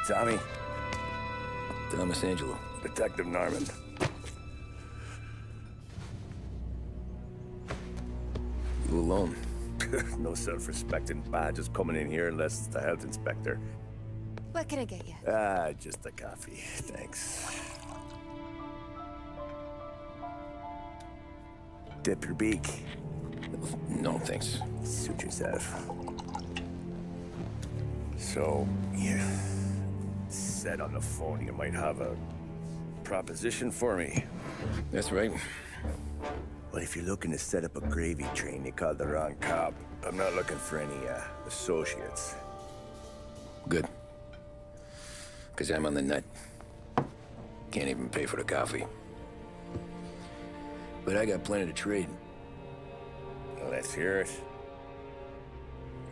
Tommy. Thomas Angelo. Detective Norman. You alone? No self-respecting badges coming in here unless it's the health inspector. What can I get you? Just a coffee. Thanks. Dip your beak. No, thanks. Suit yourself. So, you said on the phone you might have a proposition for me. That's right. Well, if you're looking to set up a gravy train, you called the wrong cop. I'm not looking for any, associates. Good. Because I'm on the nut. Can't even pay for the coffee. But I got plenty to trade. Well, let's hear it.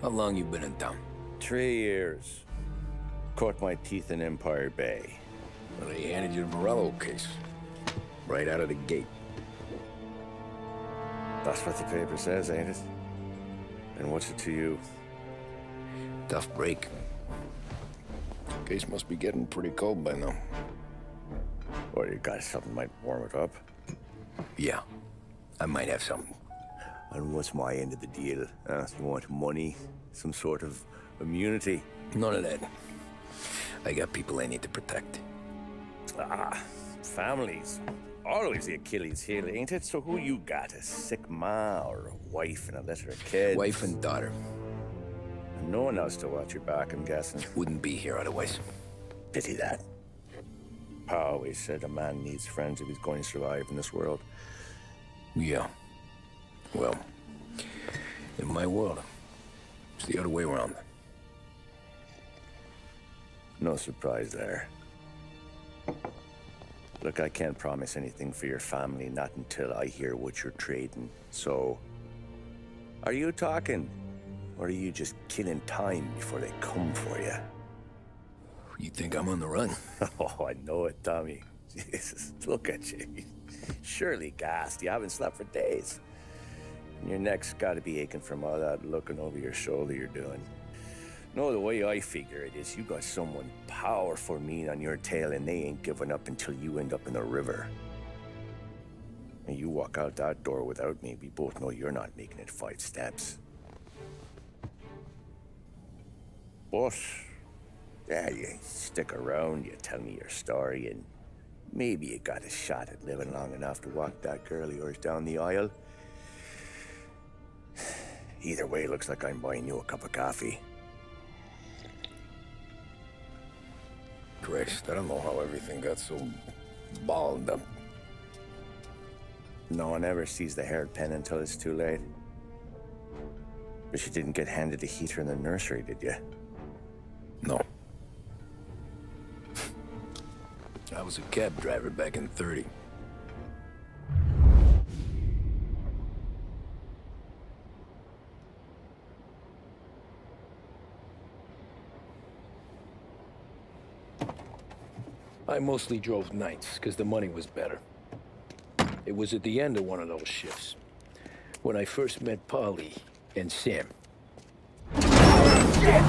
How long you been in town? 3 years. Caught my teeth in Empire Bay. Well, they handed you the Morello case. Right out of the gate. That's what the paper says, ain't it? And what's it to you? Tough break. Case must be getting pretty cold by now. Or you got something might warm it up? Yeah, I might have something. And what's my end of the deal? You want money? Some sort of immunity? None of that. I got people I need to protect. Families. Always the Achilles heel, ain't it? So who you got? A sick ma or a wife and a litter of kids? Wife and daughter. And no one else to watch your back, I'm guessing. Wouldn't be here otherwise. Pity that. Pa always said a man needs friends if he's going to survive in this world. Yeah. Well, in my world, it's the other way around. No surprise there. Look, I can't promise anything for your family, not until I hear what you're trading. So, are you talking? Or are you just killing time before they come for you? You think I'm on the run? Oh, I know it, Tommy. Jesus, look at you. Surely gassed. You haven't slept for days. And your neck's got to be aching from all that looking over your shoulder you're doing. No, the way I figure it is you got someone powerful mean on your tail and they ain't giving up until you end up in the river. And you walk out that door without me, we both know you're not making it 5 steps. But, yeah, you stick around, you tell me your story, and maybe you got a shot at living long enough to walk that girl of yours down the aisle. Either way, it looks like I'm buying you a cup of coffee. Christ, I don't know how everything got so balled up. No one ever sees the haired pen until it's too late. But you didn't get handed a heater in the nursery, did you? No. I was a cab driver back in '30. I mostly drove nights, because the money was better. It was at the end of one of those shifts, when I first met Polly and Sam. Shit!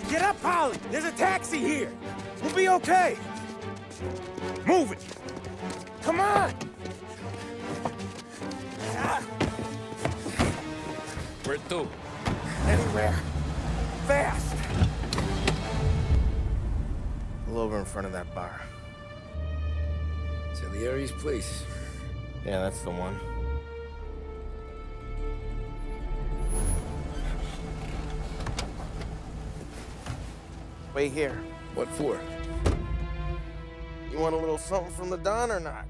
Get up, Polly! There's a taxi here! We'll be okay! Move it! Come on! Where to? Anywhere. Fast! Pull over in front of that bar. Salieri's place. Yeah, that's the one. Wait here. What for? You want a little something from the Don or not?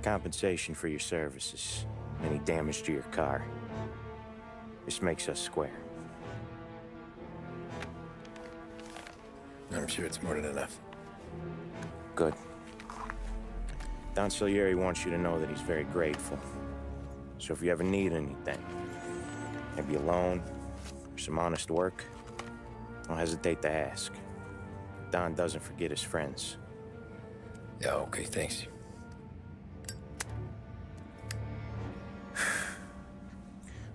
Compensation for your services. Any damage to your car. This makes us square. I'm sure it's more than enough. Good. Don Salieri wants you to know that he's very grateful. So if you ever need anything, maybe a loan or some honest work, don't hesitate to ask. Don doesn't forget his friends. Yeah, okay, thanks.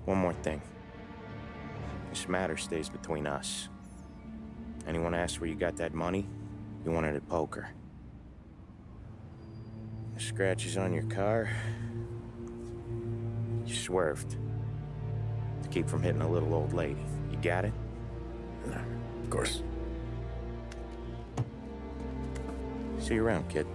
One more thing. This matter stays between us. Anyone asks where you got that money, you won it at poker. The scratches on your car, you swerved to keep from hitting a little old lady. You got it? Of course. See you around, kid.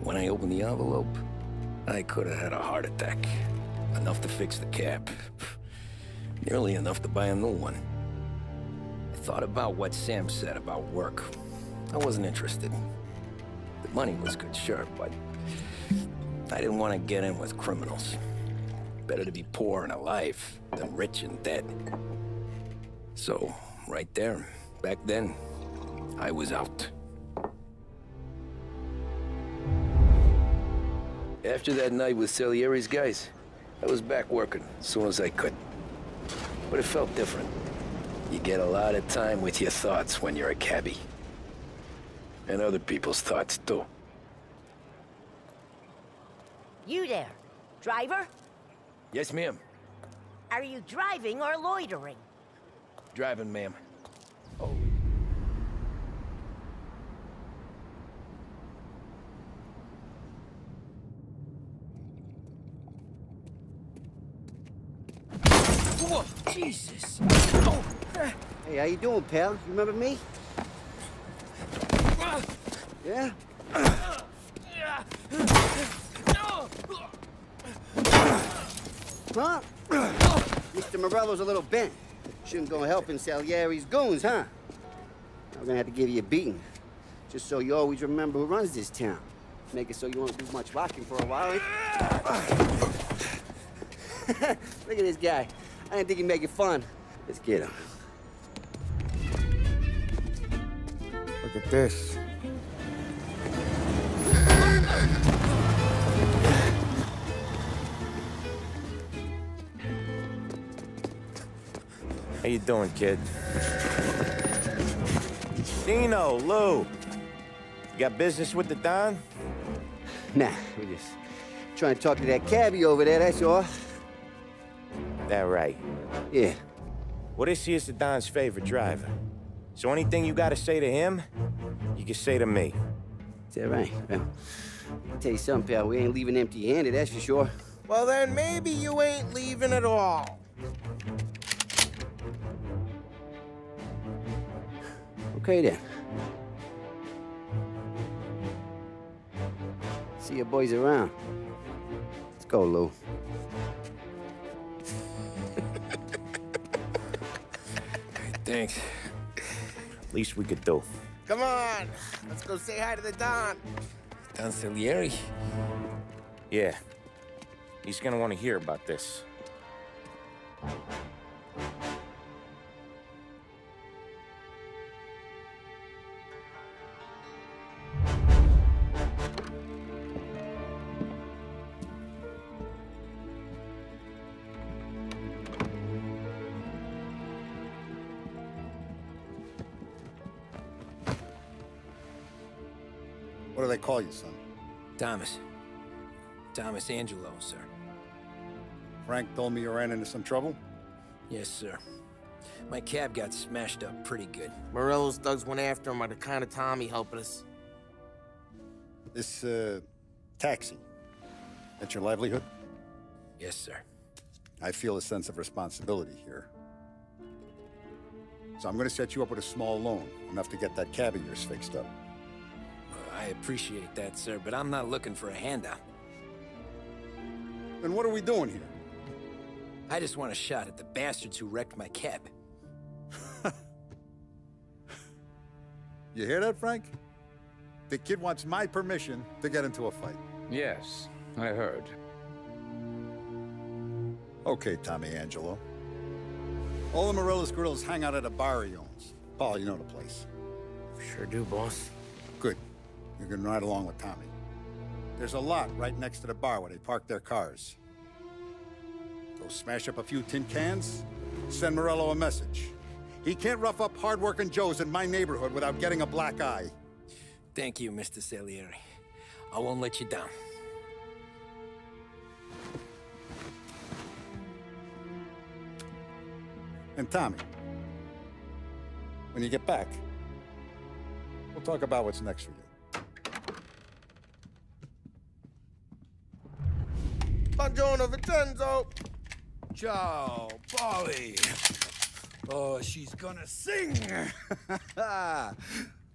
When I opened the envelope, I could have had a heart attack. Enough to fix the cab. Nearly enough to buy a new one. I thought about what Sam said about work. I wasn't interested. The money was good, sure, but I didn't want to get in with criminals. Better to be poor and alive than rich and dead. So, right there, back then, I was out. After that night with Salieri's guys, I was back working as soon as I could. But it felt different. You get a lot of time with your thoughts when you're a cabbie. And other people's thoughts, too. You there, driver? Yes, ma'am. Are you driving or loitering? Driving, ma'am. Oh. Whoa, Jesus! Oh. Hey, how you doing, pal? You remember me? Yeah? Huh? Mr. Morello's a little bent. Shouldn't go helping Salieri's goons, huh? I'm gonna have to give you a beating. Just so you always remember who runs this town. Make it so you won't do much walking for a while. Look at this guy. I didn't think he'd make it fun. Let's get him. Look at this. How you doing, kid? Dino, Lou. You got business with the Don? Nah, we're just trying to talk to that cabbie over there, that's all. That right. Yeah. Well, this here's the Don's favorite driver. So anything you gotta say to him, you can say to me. Is that right? Well, I'll tell you something, pal. We ain't leaving empty-handed, that's for sure. Well, then maybe you ain't leaving at all. Okay, then. See your boys around. Let's go, Lou. Thanks. Least we could do. Come on, let's go say hi to the Don. Don Salieri? Yeah. He's gonna want to hear about this. What do they call you, son? Thomas. Thomas Angelo, sir. Frank told me you ran into some trouble? Yes, sir. My cab got smashed up pretty good. Morello's thugs went after him on account of Tommy helping us. This, taxi, that's your livelihood? Yes, sir. I feel a sense of responsibility here. So I'm gonna set you up with a small loan, enough to get that cab of yours fixed up. I appreciate that, sir, but I'm not looking for a handout. Then what are we doing here? I just want a shot at the bastards who wrecked my cab. You hear that, Frank? The kid wants my permission to get into a fight. Yes, I heard. Okay, Tommy Angelo. All the Morella's girls hang out at a bar he owns. Paul, you know the place. Sure do, boss. Good. You're gonna ride along with Tommy. There's a lot right next to the bar where they park their cars. Go smash up a few tin cans, send Morello a message. He can't rough up hard-working Joes in my neighborhood without getting a black eye. Thank you, Mr. Salieri. I won't let you down. And Tommy, when you get back, we'll talk about what's next for you. Buongiorno, Vincenzo. Ciao, Polly. Oh, she's gonna sing.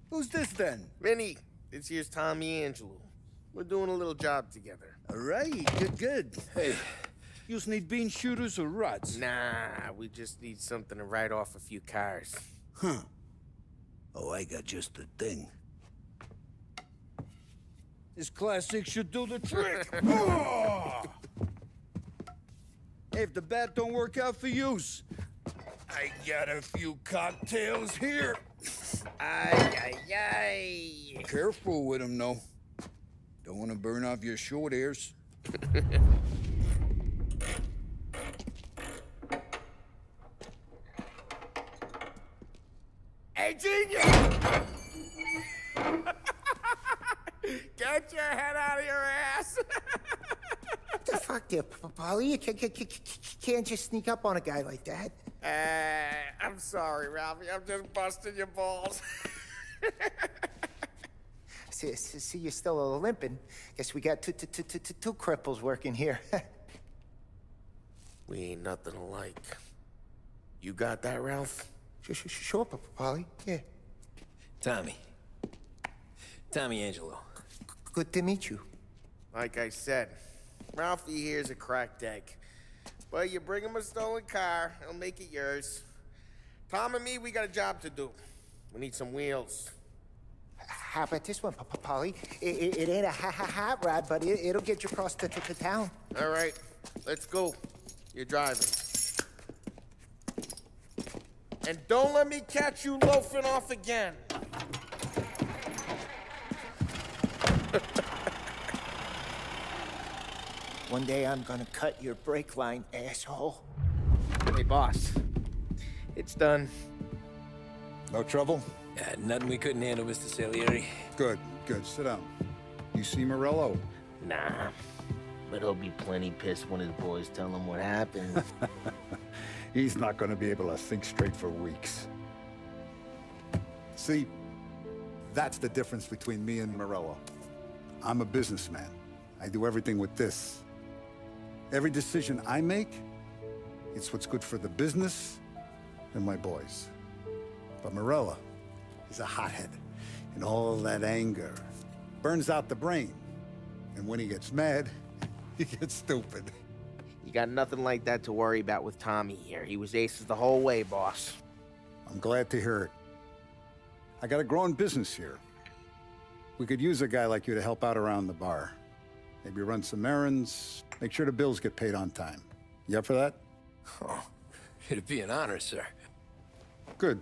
Who's this then? Vinny, this here's Tommy Angelo. We're doing a little job together. All right, good. Hey, you need bean shooters or rods? Nah, we just need something to write off a few cars. Huh. Oh, I got just the thing. This classic should do the trick. Oh! Hey, if the bat don't work out for yous, I got a few cocktails here. Ay, ay, ay. Careful with them, though. Don't want to burn off your short hairs. Hey, genius! Get your head out of your ass! What the fuck there, Polly? You can't just sneak up on a guy like that. I'm sorry, Ralphie. I'm just busting your balls. See, you're still limping. Guess we got two cripples working here. We ain't nothing alike. You got that, Ralph? Sure, Polly. Yeah. Tommy Angelo. Good to meet you. Like I said, Ralphie here's a cracked egg. But you bring him a stolen car, he'll make it yours. Tom and me, we got a job to do. We need some wheels. How about this one, Polly? It ain't a hot rod, but it'll get you across to town. All right, let's go. You're driving. And don't let me catch you loafing off again. One day I'm gonna cut your brake line, asshole. Hey, boss. It's done. No trouble? Nothing we couldn't handle, Mr. Salieri. Good. Sit down. You see Morello? Nah, but he'll be plenty pissed when his boys tell him what happened. He's not going to be able to think straight for weeks. See, that's the difference between me and Morello. I'm a businessman. I do everything with this. Every decision I make, it's what's good for the business and my boys. But Morello is a hothead, and all that anger burns out the brain. And when he gets mad, he gets stupid. You got nothing like that to worry about with Tommy here. He was aces the whole way, boss. I'm glad to hear it. I got a growing business here. We could use a guy like you to help out around the bar. Maybe run some errands, make sure the bills get paid on time. You up for that? Oh, it'd be an honor, sir. Good.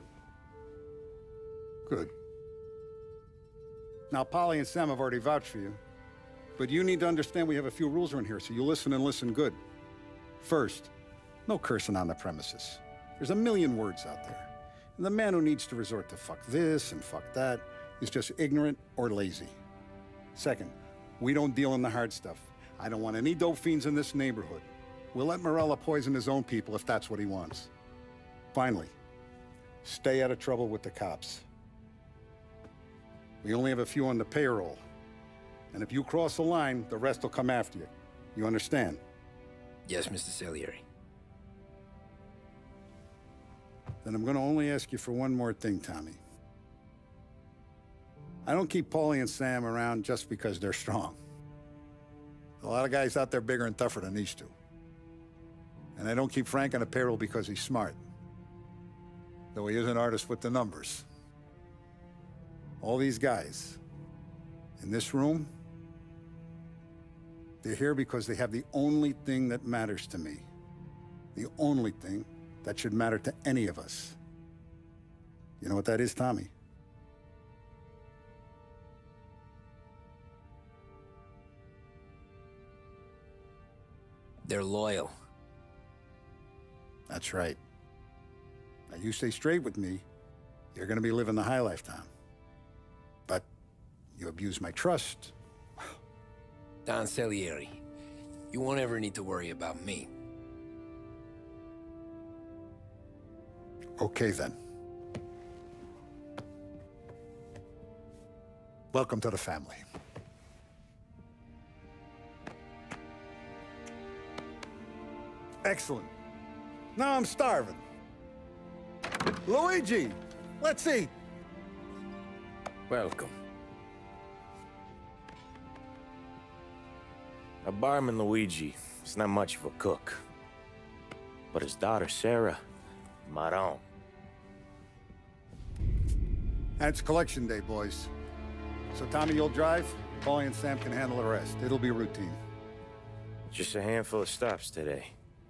Now, Polly and Sam have already vouched for you, but you need to understand we have a few rules around here, so you listen and listen good. First, no cursing on the premises. There's a million words out there. And the man who needs to resort to fuck this and fuck that is just ignorant or lazy. Second, we don't deal in the hard stuff. I don't want any dope fiends in this neighborhood. We'll let Morello poison his own people if that's what he wants. Finally, stay out of trouble with the cops. We only have a few on the payroll. And if you cross the line, the rest will come after you. You understand? Yes, Mr. Salieri. Then I'm going to only ask you for one more thing, Tommy. I don't keep Paulie and Sam around just because they're strong. A lot of guys out there bigger and tougher than these two. And I don't keep Frank on a payroll because he's smart. Though he is an artist with the numbers. All these guys in this room, they're here because they have the only thing that matters to me. The only thing that should matter to any of us. You know what that is, Tommy? They're loyal. That's right. Now, you stay straight with me, you're gonna be living the high life, Tom. But you abuse my trust. Don Salieri, you won't ever need to worry about me. Okay, then. Welcome to the family. Excellent. Now I'm starving. Luigi, let's eat. Welcome. A barman Luigi is not much of a cook. But his daughter Sarah, Maron. And it's collection day, boys. So Tommy, you'll drive. Paulie and Sam can handle the rest. It'll be routine. Just a handful of stops today.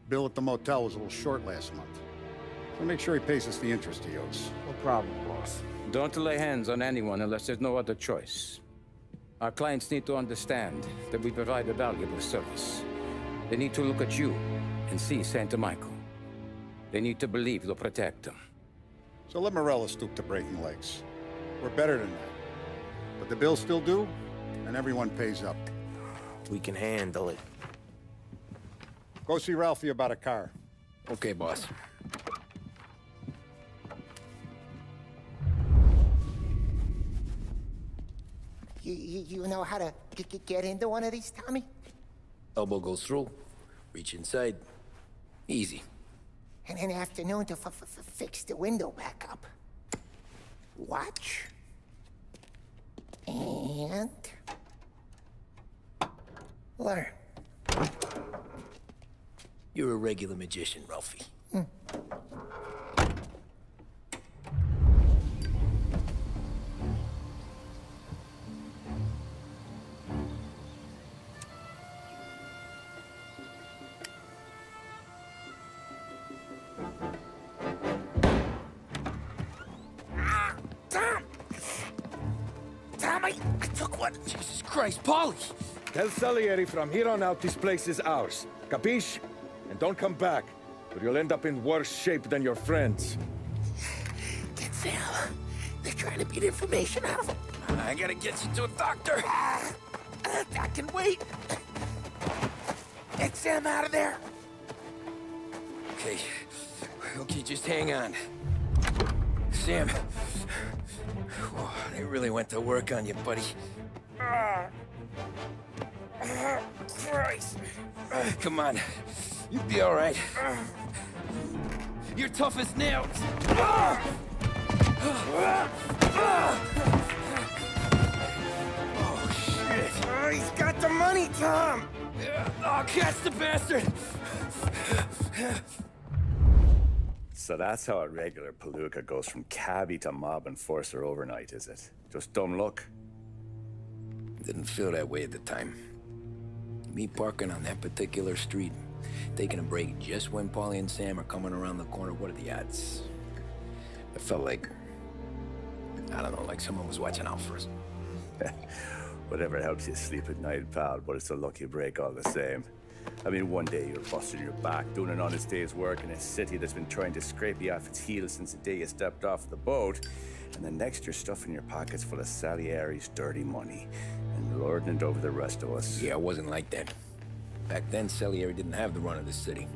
Bill at the motel was a little short last month. So make sure he pays us the interest he owes. No problem, boss. Don't lay hands on anyone unless there's no other choice. Our clients need to understand that we provide a valuable service. They need to look at you and see Santa Michael. They need to believe you'll protect them. So let Morella stoop to breaking legs. We're better than that. But the bills still due, and everyone pays up. We can handle it. Go see Ralphie about a car. Okay, boss. You know how to get into one of these, Tommy? Elbow goes through, reach inside. Easy. And in the afternoon to fix the window back up. Watch. And... learn. You're a regular magician, Ralphie. Tommy, I took one. Jesus Christ, Paulie! Tell Salieri from here on out this place is ours. Capiche? And don't come back, or you'll end up in worse shape than your friends. Get Sam. They're trying to beat information out of him. I gotta get you to a doctor. I can wait. Get Sam out of there. Okay. Okay, just hang on. Sam. Whoa, they really went to work on you, buddy. Christ. Come on. You'll be all right. You're tough as nails. Oh, shit. Oh, he's got the money, Tom! Oh, catch the bastard! So that's how a regular palooka goes from cabbie to mob enforcer overnight, is it? Just dumb luck? Didn't feel that way at the time. Me parking on that particular street, taking a break just when Paulie and Sam are coming around the corner, what are the odds? It felt like, I don't know, like someone was watching out for us. Whatever helps you sleep at night, pal, but it's a lucky break all the same. I mean, one day you're busting your back, doing an honest day's work in a city that's been trying to scrape you off its heels since the day you stepped off the boat, and the next you're stuffing your pockets full of Salieri's dirty money and lording it over the rest of us. Yeah, it wasn't like that. Back then, Salieri didn't have the run of the city.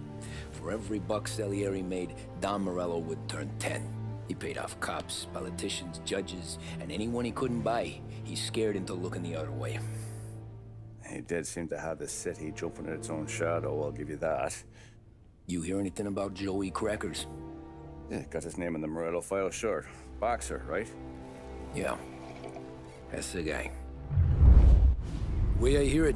For every buck Salieri made, Don Morello would turn 10. He paid off cops, politicians, judges, and anyone he couldn't buy, he scared into looking the other way. He did seem to have the city jumping at its own shadow, I'll give you that. You hear anything about Joey Crackers? Yeah, got his name in the Morello file, sure. Boxer, right? Yeah, that's the guy. Way I hear it,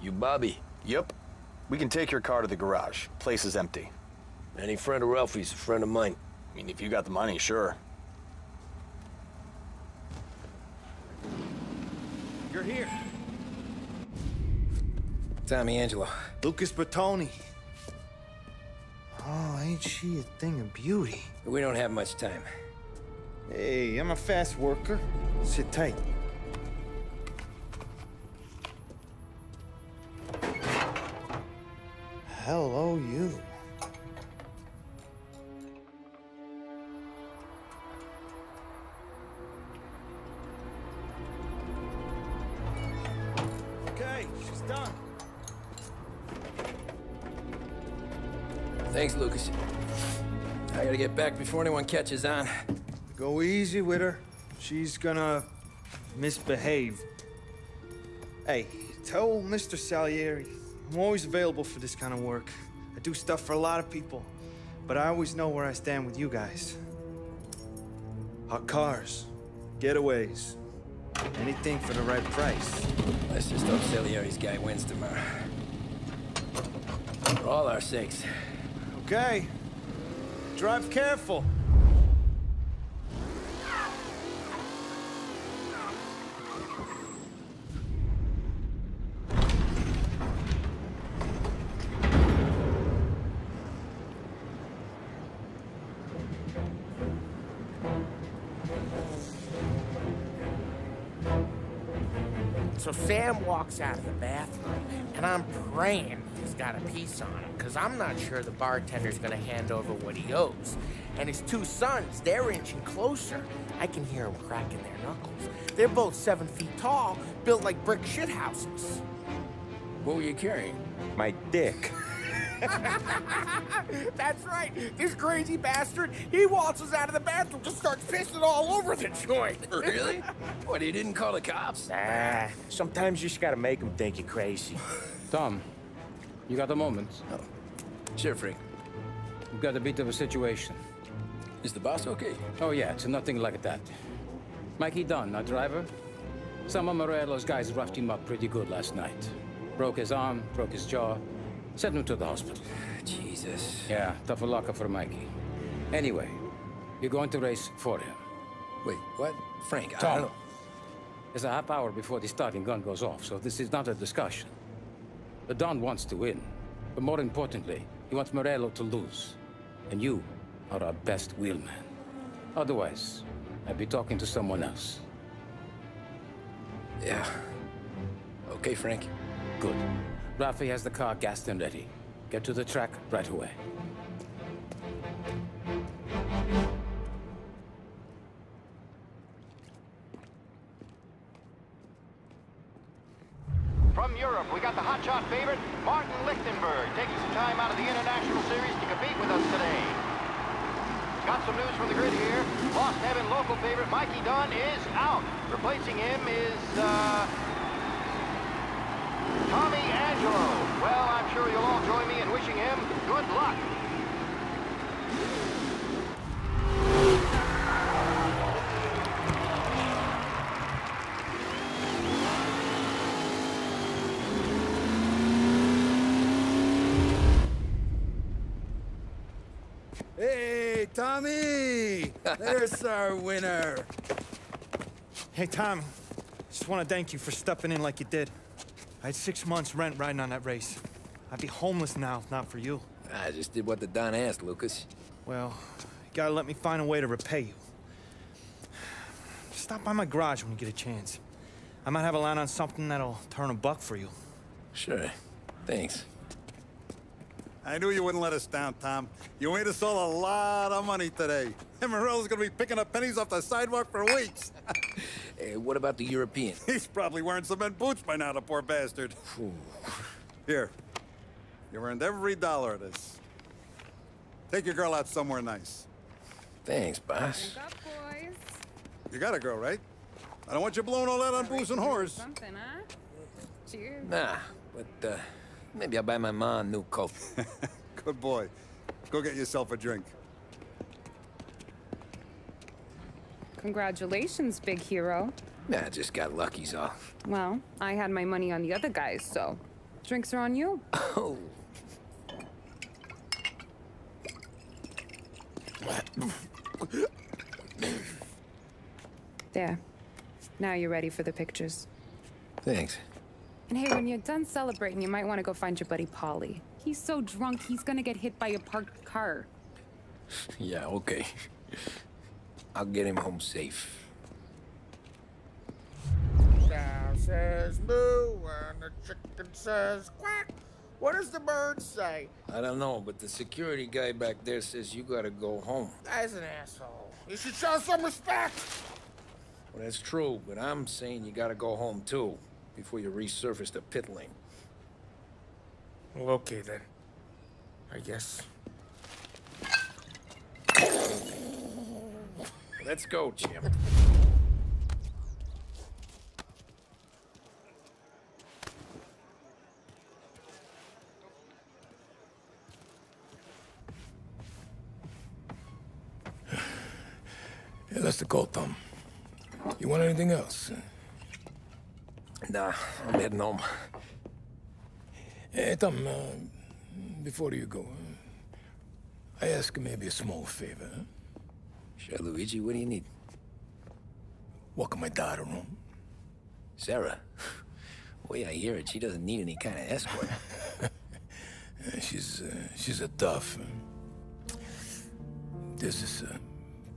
You Bobby? Yep. We can take your car to the garage. Place is empty. Any friend of Ralphie's a friend of mine. I mean, if you got the money, sure. You're here. Tommy Angelo. Lucas Bertoni. Oh, ain't she a thing of beauty? We don't have much time. Hey, I'm a fast worker. Sit tight. Hello, you. Okay, she's done. Thanks, Lucas. I gotta get back before anyone catches on. Go easy with her. She's gonna misbehave. Hey, tell Mr. Salieri I'm always available for this kind of work. I do stuff for a lot of people, but I always know where I stand with you guys. Hot cars, getaways, anything for the right price. Let's just hope Salieri's guy wins tomorrow. For all our sakes. Okay. Drive careful. So Sam walks out of the bathroom, and I'm praying he's got a piece on him, because I'm not sure the bartender's gonna hand over what he owes. And his two sons, they're inching closer. I can hear them cracking their knuckles. They're both 7 feet tall, built like brick shithouses. What were you carrying? My dick. That's right. This crazy bastard, he waltzes out of the bathroom, just starts pissing all over the joint. Really? What, he didn't call the cops? Nah, sometimes you just gotta make them think you're crazy. Tom, you got a moment? Oh. Sure, Frank. We've got a bit of a situation. Is the boss okay? Oh, yeah, it's nothing like that. Mikey Dunn, our driver. Some of Morello's guys roughed him up pretty good last night. Broke his arm, broke his jaw. Sent him to the hospital. Jesus. Yeah, tough luck for Mikey. Anyway, you're going to race for him. Wait, what? Frank, I Tom, don't know. there's a half hour before the starting gun goes off, so this is not a discussion. The Don wants to win, but more importantly, he wants Morello to lose. And you are our best wheelman. Otherwise, I'd be talking to someone else. Yeah. Okay, Frank. Good. Rafi has the car gassed and ready. Get to the track right away. From Europe, we got the hotshot favorite, Martin Lichtenberg, taking some time out of the International Series to compete with us today. Got some news from the grid here. Lost Heaven local favorite Mikey Dunn is out. Replacing him is, Tommy Angelo. Well, I'm sure you'll all join me in wishing him good luck. Hey, Tommy! There's our winner. Hey, Tommy. Just want to thank you for stepping in like you did. I had 6 months rent riding on that race. I'd be homeless now if not for you. I just did what the Don asked, Lucas. Well, you gotta let me find a way to repay you. Stop by my garage when you get a chance. I might have a line on something that'll turn $1 for you. Sure. Thanks. I knew you wouldn't let us down, Tom. You made us all a lot of money today. And Morello's gonna be picking up pennies off the sidewalk for weeks. Hey, what about the European? He's probably wearing cement boots by now, the poor bastard. Here. You earned every dollar of this. Take your girl out somewhere nice. Thanance, boss. Up, boys. You got a girl, right? I don't want you blowing all that on booze and whores. Something, huh? Cheers. Nah, but, maybe I'll buy my mom a new coat. Good boy. Go get yourself a drink. Congratulations, big hero. Nah, just got lucky's all. Well, I had my money on the other guys, so Drinks are on you. Oh. There. Now you're ready for the pictures. Thanks. And hey, when you're done celebrating, you might want to go find your buddy Paulie. He's so drunk, he's gonna get hit by a parked car. Yeah, okay. I'll get him home safe. Cow says moo and the chicken says quack. What does the bird say? I don't know, but the security guy back there says you gotta go home. Guy's an asshole. You should show some respect. Well, that's true, but I'm saying you gotta go home too, before you resurface the pit lane. Well, okay then. I guess. Let's go, Jim. Yeah, that's the call, Tom. You want anything else? Nah, I'm heading home. Hey, Tom, before you go, I ask maybe a small favor. Sure, Luigi, what do you need? Walk my daughter home. Sarah? Way I hear it, she doesn't need any kind of escort. She's a tough. There's this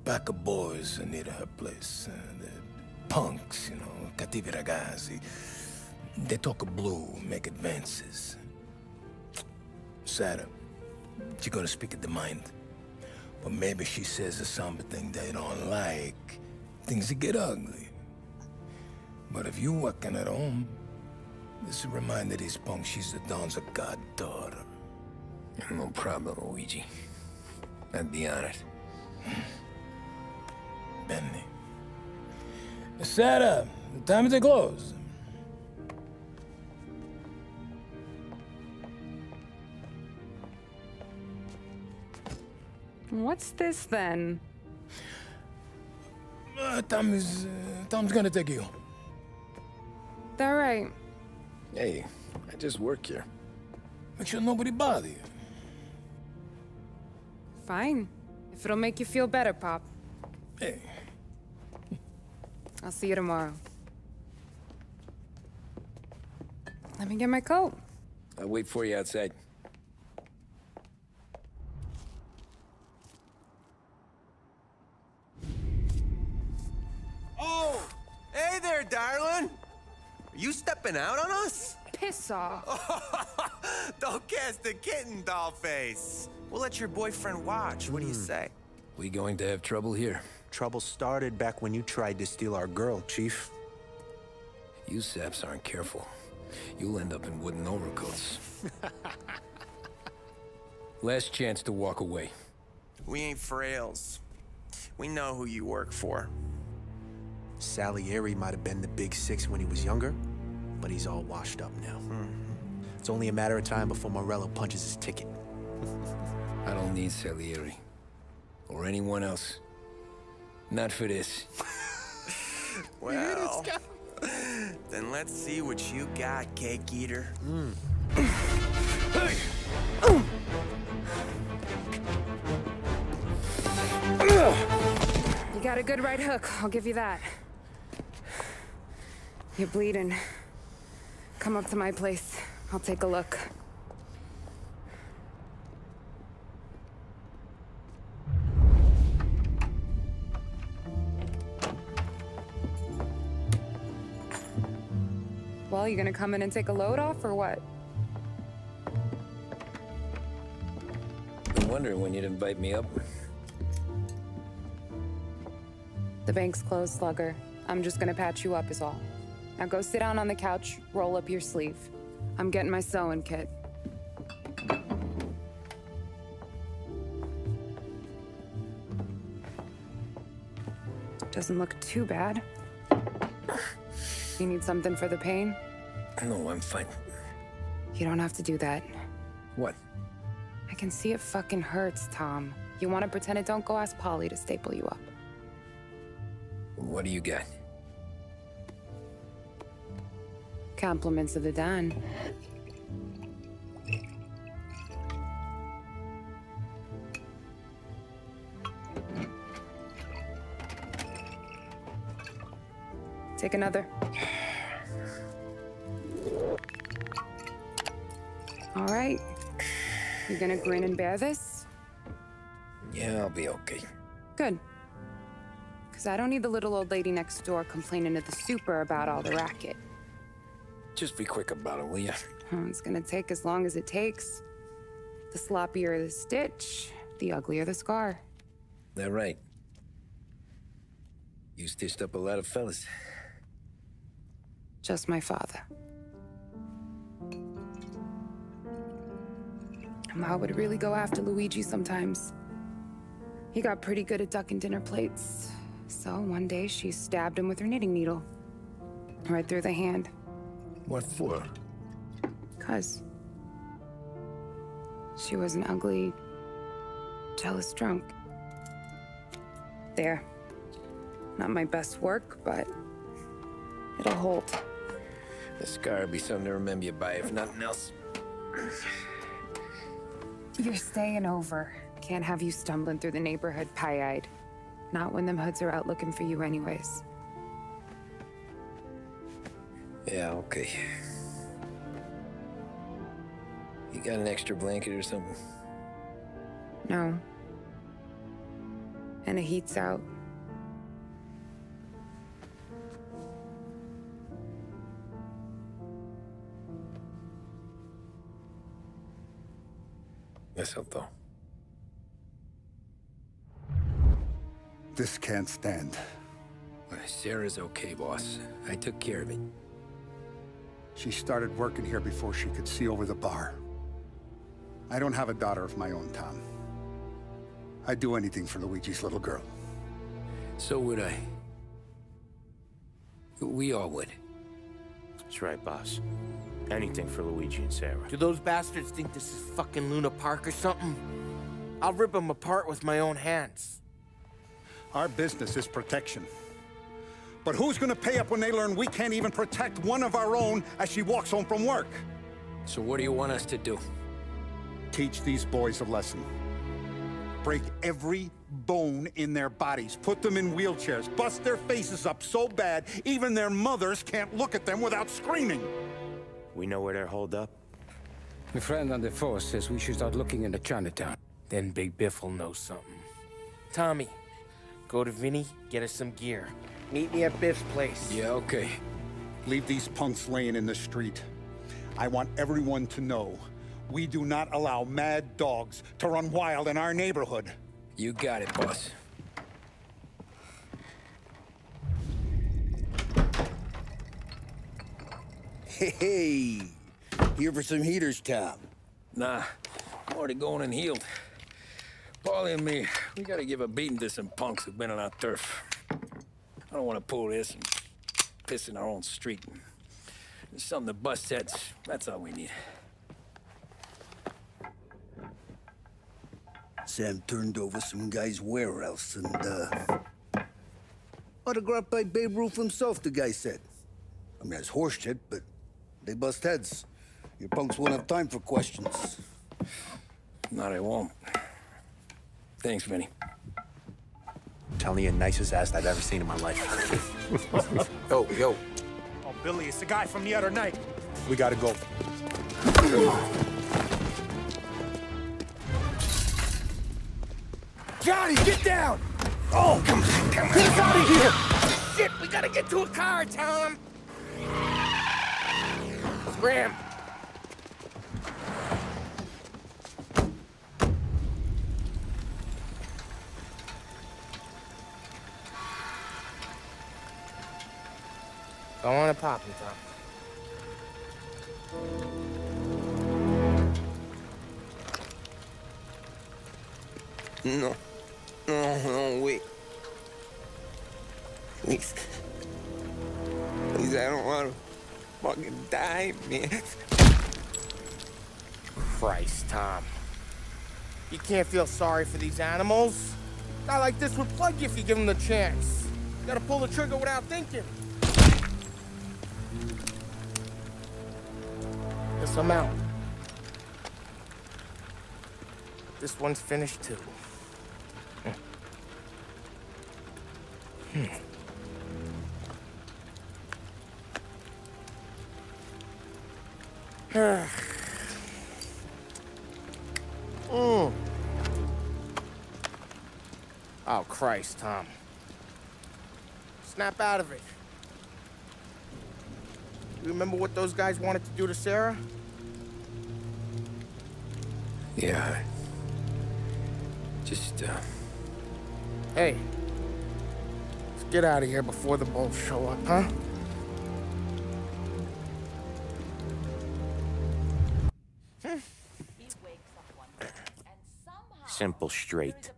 pack of boys near her place. They're punks, you know, cattivi ragazzi. They talk blue, make advances. Sarah, she's gonna speak at the mind. But maybe she says something they don't like. Things get ugly. But if you working at home, this reminder these punks she's the Don's a goddaughter. No problem, Luigi. I'd be honored. Benny. Sarah, time to close. What's this then? Tom's gonna take you. All right. Hey, I just work here. Make sure nobody bother you. Fine. If it'll make you feel better, Pop. Hey. I'll see you tomorrow. Let me get my coat. I'll wait for you outside. Oh! Hey there, darling! Are you stepping out on us? Piss off. Don't cast a kitten, dollface. We'll let your boyfriend watch. What do you say? We going to have trouble here? Trouble started back when you tried to steal our girl, Chief. You saps aren't careful. You'll end up in wooden overcoats. Last chance to walk away. We ain't frails. We know who you work for. Salieri might have been the big six when he was younger, but he's all washed up now. It's only a matter of time before Morello punches his ticket. I don't need Salieri. Or anyone else. Not for this. Well, then let's see what you got, cake eater. Hey! You got a good right hook, I'll give you that. You're bleeding. Come up to my place. I'll take a look. Well, you gonna come in and take a load off, or what? Been wondering when you'd invite me up. The bank's closed, Slugger. I'm just gonna patch you up is all. Now go sit down on the couch, roll up your sleeve. I'm getting my sewing kit. Doesn't look too bad. You need something for the pain? No, I'm fine. You don't have to do that. What? I can see it fucking hurts, Tom. You want to pretend it? Don't go ask Polly to staple you up. What do you got? Compliments of the Don. Take another. All right. You gonna grin and bear this? Yeah, I'll be okay. Good. Because I don't need the little old lady next door complaining to the super about all the racket. Just be quick about it, will ya? It's gonna take as long as it takes. The sloppier the stitch, the uglier the scar. That right. You stitched up a lot of fellas. Just my father. Ma would really go after Luigi sometimes. He got pretty good at ducking dinner plates. So one day she stabbed him with her knitting needle. Right through the hand. What for? 'Cause she was an ugly, jealous drunk. There. Not my best work, but it'll hold. The scar will be something to remember you by, if nothing else. You're staying over. Can't have you stumbling through the neighborhood pie-eyed. Not when them hoods are out looking for you anyways. Yeah, okay. You got an extra blanket or something? No. And the heat's out. Yes, though. This can't stand. Sarah's okay, boss. I took care of it. She started working here before she could see over the bar. I don't have a daughter of my own, Tom. I'd do anything for Luigi's little girl. So would I. We all would. That's right, boss. Anything for Luigi and Sarah. Do those bastards think this is fucking Luna Park or something? I'll rip them apart with my own hands. Our business is protection. But who's gonna pay up when they learn we can't even protect one of our own as she walks home from work? So what do you want us to do? Teach these boys a lesson. Break every bone in their bodies. Put them in wheelchairs. Bust their faces up so bad, even their mothers can't look at them without screaming. We know where they're holed up? My friend on the force says we should start looking into Chinatown. Then Big Biff will know something. Tommy, go to Vinny, get us some gear. Meet me at Biff's place. Yeah, okay. Leave these punks laying in the street. I want everyone to know we do not allow mad dogs to run wild in our neighborhood. You got it, boss. Hey, here for some heaters, Tom? Nah, I'm already going and healed. Paulie and me, we gotta give a beating to some punks who've been on our turf. I don't want to pull this and piss in our own street. There's something to bust heads. That's all we need. Sam turned over some guy's warehouse and, autographed by Babe Ruth himself, the guy said. I mean, that's horse shit, but they bust heads. Your punks won't have time for questions. Not I won't. Thanks, Vinny. Telling you, nicest ass I've ever seen in my life. Yo. Oh, Billy, it's the guy from the other night. We gotta go. Johnny, get down! Oh, come on. Get us out of here! Shit, we gotta get to a car, Tom! Scram! Go on and pop him, Tom. No, wait. Please, I don't want to fucking die, man. Christ, Tom. You can't feel sorry for these animals. A guy like this would plug you if you give him the chance. You gotta pull the trigger without thinking. Guess I'm out. This one's finished too. Oh, Christ, Tom. Snap out of it. You remember what those guys wanted to do to Sarah? Yeah. Just, Hey. Let's get out of here before the bulls show up, huh? Simple, straight.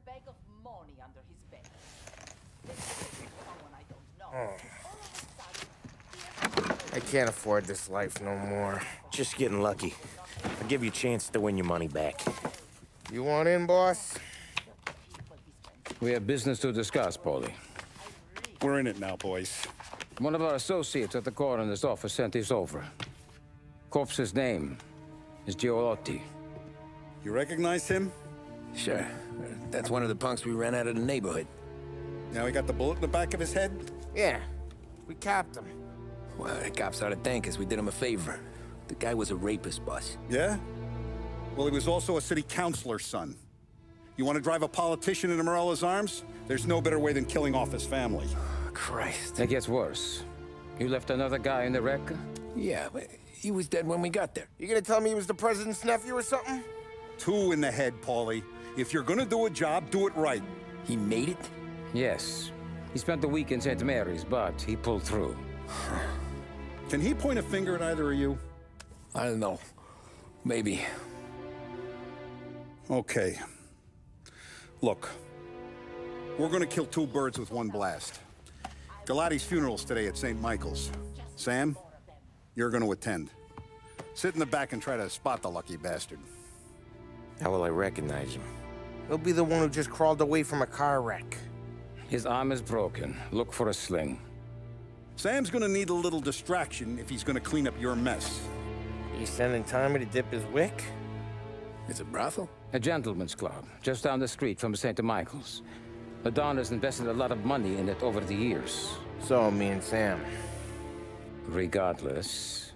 I can't afford this life no more. Just getting lucky. I'll give you a chance to win your money back. You want in, boss? We have business to discuss, Paulie. We're in it now, boys. One of our associates at the coroner's office sent this over. Corpse's name is Giolotti. You recognize him? Sure. That's one of the punks we ran out of the neighborhood. Now he got the bullet in the back of his head? Yeah. We capped him. Well, the cops ought to thank us. We did him a favor. The guy was a rapist, boss. Yeah? Well, he was also a city councilor's son. You want to drive a politician into Morello's arms? There's no better way than killing off his family. Oh, Christ. It gets worse. You left another guy in the wreck? Yeah, but he was dead when we got there. You gonna tell me he was the president's nephew or something? 2 in the head, Paulie. If you're gonna do a job, do it right. He made it? Yes. He spent the week in St. Mary's, but he pulled through. Can he point a finger at either of you? I don't know. Maybe. Okay. Look. We're gonna kill 2 birds with 1 blast. Galati's funeral's today at St. Michael's. Sam, you're gonna attend. Sit in the back and try to spot the lucky bastard. How will I recognize him? He'll be the one who just crawled away from a car wreck. His arm is broken. Look for a sling. Sam's gonna need a little distraction if he's gonna clean up your mess. He's sending Tommy to dip his wick? It's a brothel? A gentleman's club, just down the street from St. Michael's. The Don has invested a lot of money in it over the years. So, me and Sam. Regardless,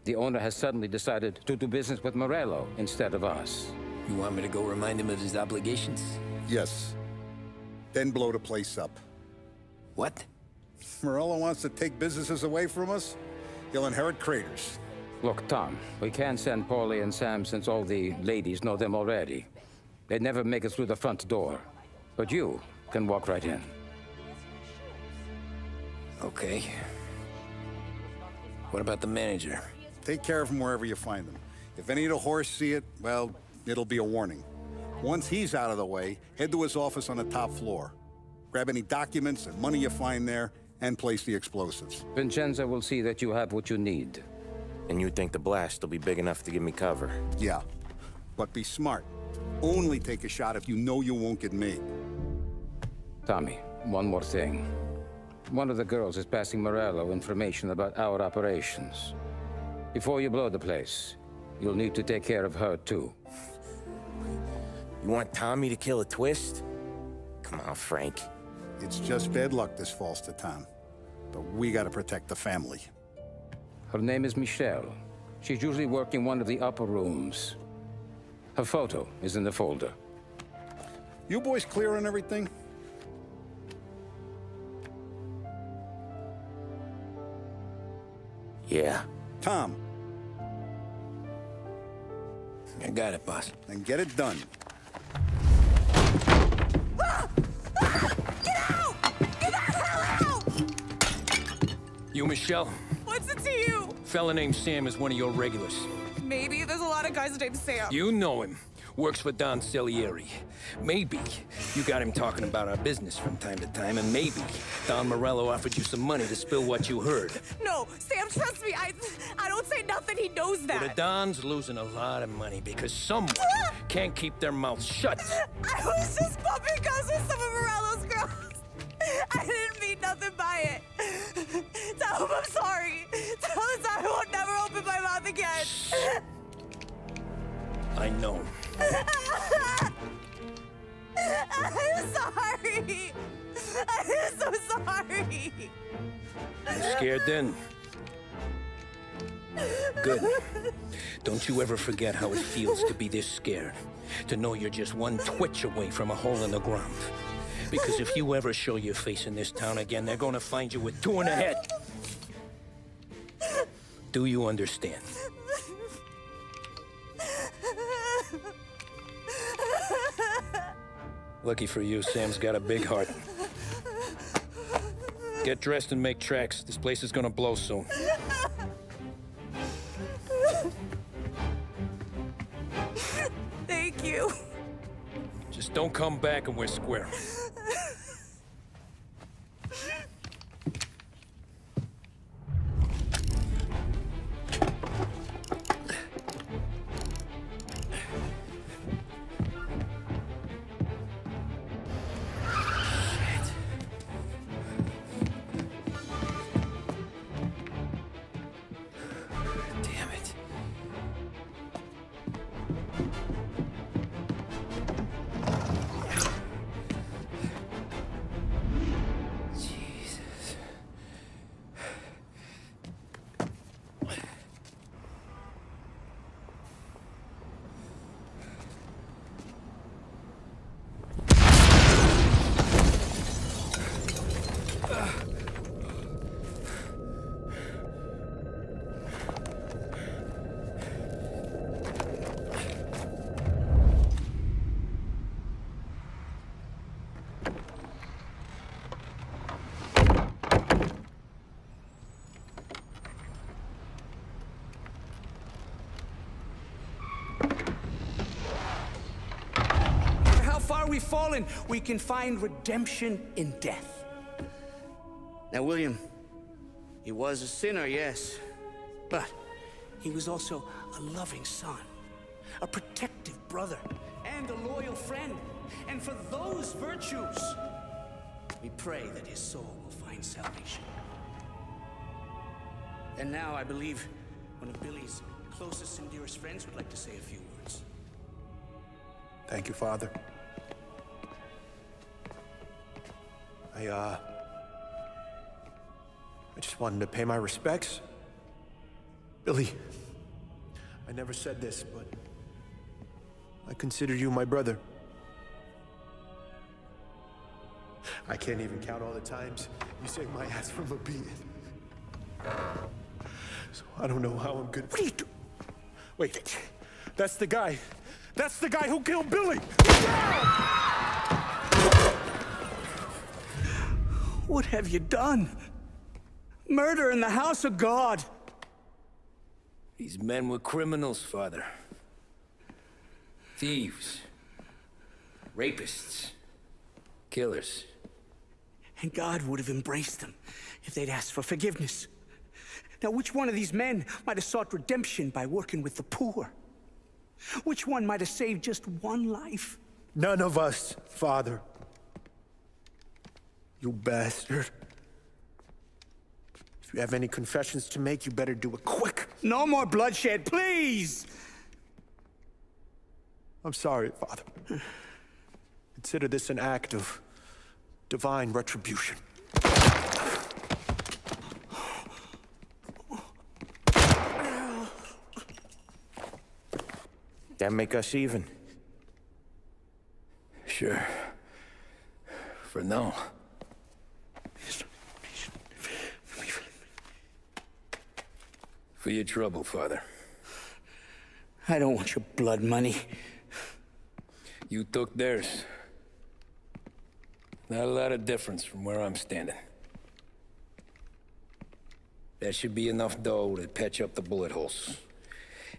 the owner has suddenly decided to do business with Morello instead of us. You want me to go remind him of his obligations? Yes. Then blow the place up. What? Morello wants to take businesses away from us? He'll inherit craters. Look, Tom, we can't send Paulie and Sam since all the ladies know them already. They'd never make it through the front door. But you can walk right in. Okay. What about the manager? Take care of him wherever you find him. If any of the horse see it, well, it'll be a warning. Once he's out of the way, head to his office on the top floor. Grab any documents and money you find there, and place the explosives. Vincenzo will see that you have what you need. And you think the blast will be big enough to give me cover? Yeah, but be smart. Only take a shot if you know you won't get made. Tommy, one more thing. One of the girls is passing Morello information about our operations. Before you blow the place, you'll need to take care of her, too. You want Tommy to kill a twist? Come on, Frank. It's just bad luck this falls to Tom. But we gotta protect the family. Her name is Michelle. She's usually working one of the upper rooms. Her photo is in the folder. You boys clear on everything? Yeah. Tom. I got it, boss. Then get it done. You, Michelle? What's it to you? Fella named Sam is one of your regulars. Maybe there's a lot of guys named Sam. You know him. Works for Don Salieri. Maybe you got him talking about our business from time to time, and maybe Don Morello offered you some money to spill what you heard. No, Sam, trust me. I don't say nothing. He knows that. Well, the Don's losing a lot of money because someone can't keep their mouths shut. I was just bumping guns with some of Morello's girls. I didn't mean nothing by it. Tell him I'm sorry. Tell him I won't never open my mouth again. I know. I'm sorry. I'm so sorry. You scared then? Good. Don't you ever forget how it feels to be this scared. To know you're just one twitch away from a hole in the ground. Because if you ever show your face in this town again, they're gonna find you with 2 in the head. Do you understand? Lucky for you, Sam's got a big heart. Get dressed and make tracks. This place is gonna blow soon. Thank you. Just don't come back and we're square. We've fallen, we can find redemption in death. Now, William, he was a sinner, yes. But he was also a loving son, a protective brother, and a loyal friend. And for those virtues, we pray that his soul will find salvation. And now I believe one of Billy's closest and dearest friends would like to say a few words. Thank you, Father. I just wanted to pay my respects. Billy, I never said this, but I consider you my brother. I can't even count all the times you saved my ass from a beating. So I don't know how I'm good. What are you doing? Wait, that's the guy. That's the guy who killed Billy! What have you done? Murder in the house of God! These men were criminals, Father. Thieves. Rapists. Killers. And God would have embraced them if they'd asked for forgiveness. Now, which one of these men might have sought redemption by working with the poor? Which one might have saved just one life? None of us, Father. You bastard. If you have any confessions to make, you better do it quick. No more bloodshed, please! I'm sorry, Father. Consider this an act of divine retribution. That make us even? Sure. For now. For your trouble, Father. I don't want your blood money. You took theirs. Not a lot of difference from where I'm standing. That should be enough dough to patch up the bullet holes.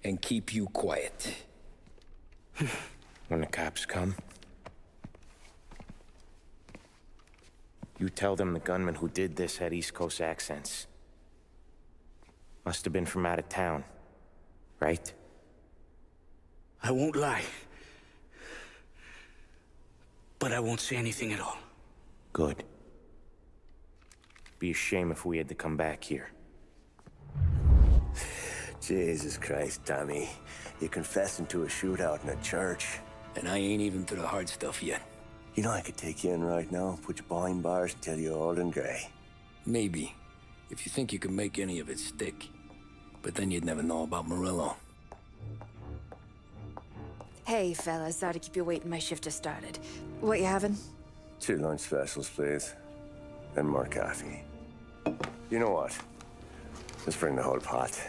And keep you quiet. When the cops come, you tell them the gunman who did this had East Coast accents. Must have been from out of town, right? I won't lie. But I won't say anything at all. Good. Be a shame if we had to come back here. Jesus Christ, Tommy. You're confessing to a shootout in a church. And I ain't even to the hard stuff yet. You know I could take you in right now, put you behind bars until you're old and gray. Maybe. If you think you can make any of it stick. But then you'd never know about Morello. Hey, fellas, sorry to keep you waiting. My shift just started. What you having? 2 lunch specials, please. And more coffee. You know what? Let's bring the whole pot.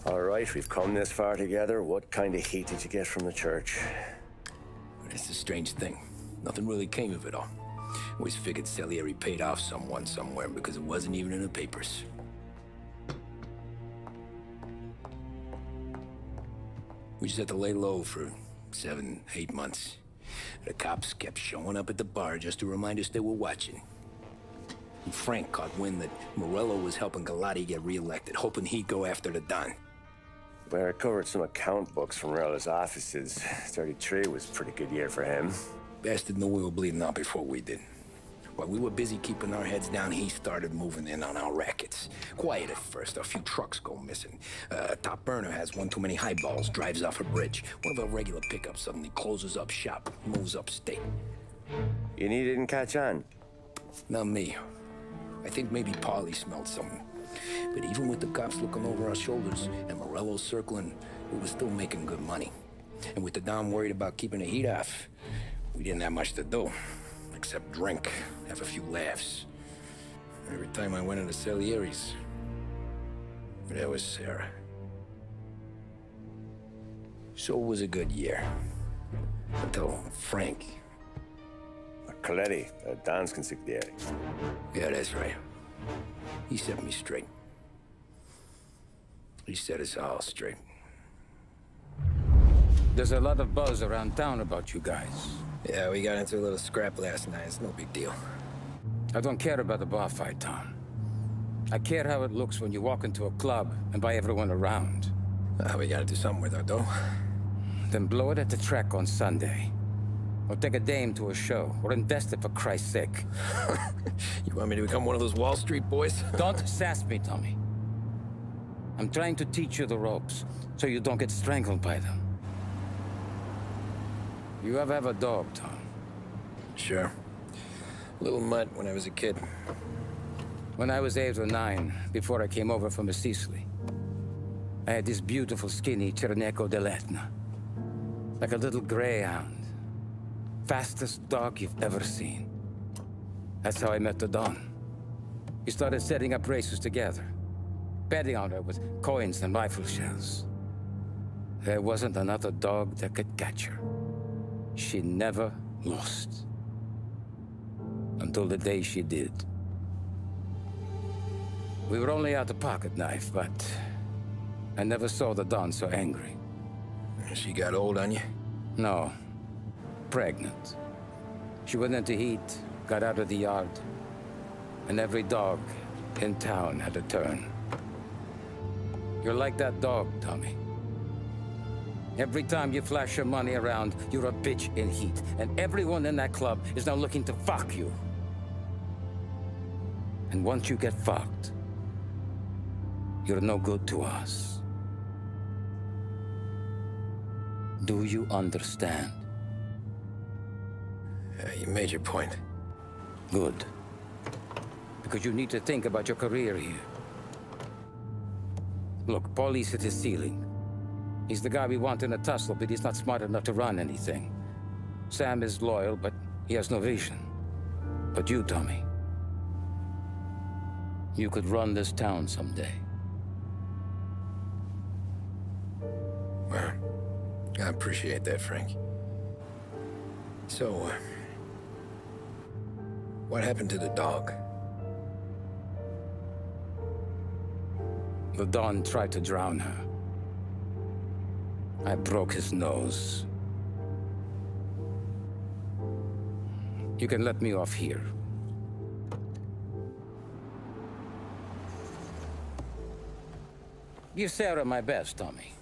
All right, we've come this far together. What kind of heat did you get from the church? That's the strange thing. Nothing really came of it all. Always figured Salieri paid off someone somewhere because it wasn't even in the papers. We just had to lay low for 7, 8 months. The cops kept showing up at the bar just to remind us they were watching. And Frank caught wind that Morello was helping Galati get reelected, hoping he'd go after the Don. Well, I recovered some account books from Morello's offices. 33 was a pretty good year for him. Bastard knew we were bleeding out before we did. While we were busy keeping our heads down, he started moving in on our rackets. Quiet at first, a few trucks go missing. Top burner has one too many highballs, drives off a bridge. One of our regular pickups suddenly closes up shop, moves upstate. You didn't catch on? Not me. I think maybe Paulie smelled something. But even with the cops looking over our shoulders and Morello circling, we were still making good money. And with the Don worried about keeping the heat off, we didn't have much to do. Except drink, have a few laughs. Every time I went into Salieri's, there was Sarah. So it was a good year. Until Frank. Coletti, Don's consigliere. Yeah, that's right. He set me straight. He set us all straight. There's a lot of buzz around town about you guys. Yeah, we got into a little scrap last night. It's no big deal. I don't care about the bar fight, Tom. I care how it looks when you walk into a club and buy everyone around. We gotta do something with our dough. Then blow it at the track on Sunday. Or take a dame to a show. Or invest it for Christ's sake. You want me to become one of those Wall Street boys? Don't sass me, Tommy. I'm trying to teach you the ropes, so you don't get strangled by them. You ever have a dog, Tom? Sure. Little mutt when I was a kid. When I was 8 or 9, before I came over from Sicily, I had this beautiful, skinny Cerneco dell'Etna. Like a little greyhound. Fastest dog you've ever seen. That's how I met the Don. We started setting up races together. Betting on her with coins and rifle shells. There wasn't another dog that could catch her. She never lost. Until the day she did. We were only out a pocket knife, but I never saw the Don so angry. She got old on you? No. Pregnant. She went into heat, got out of the yard, and every dog in town had a turn. You're like that dog, Tommy. Every time you flash your money around, you're a bitch in heat. And everyone in that club is now looking to fuck you. And once you get fucked, you're no good to us. Do you understand? You made your point. Good. Because you need to think about your career here. Look, Paulie's hit his ceiling. He's the guy we want in a tussle, but he's not smart enough to run anything. Sam is loyal, but he has no vision. But you, Tommy, you could run this town someday. Well, I appreciate that, Frank. So, what happened to the dog? The Don tried to drown her. I broke his nose. You can let me off here. Give Sarah my best, Tommy.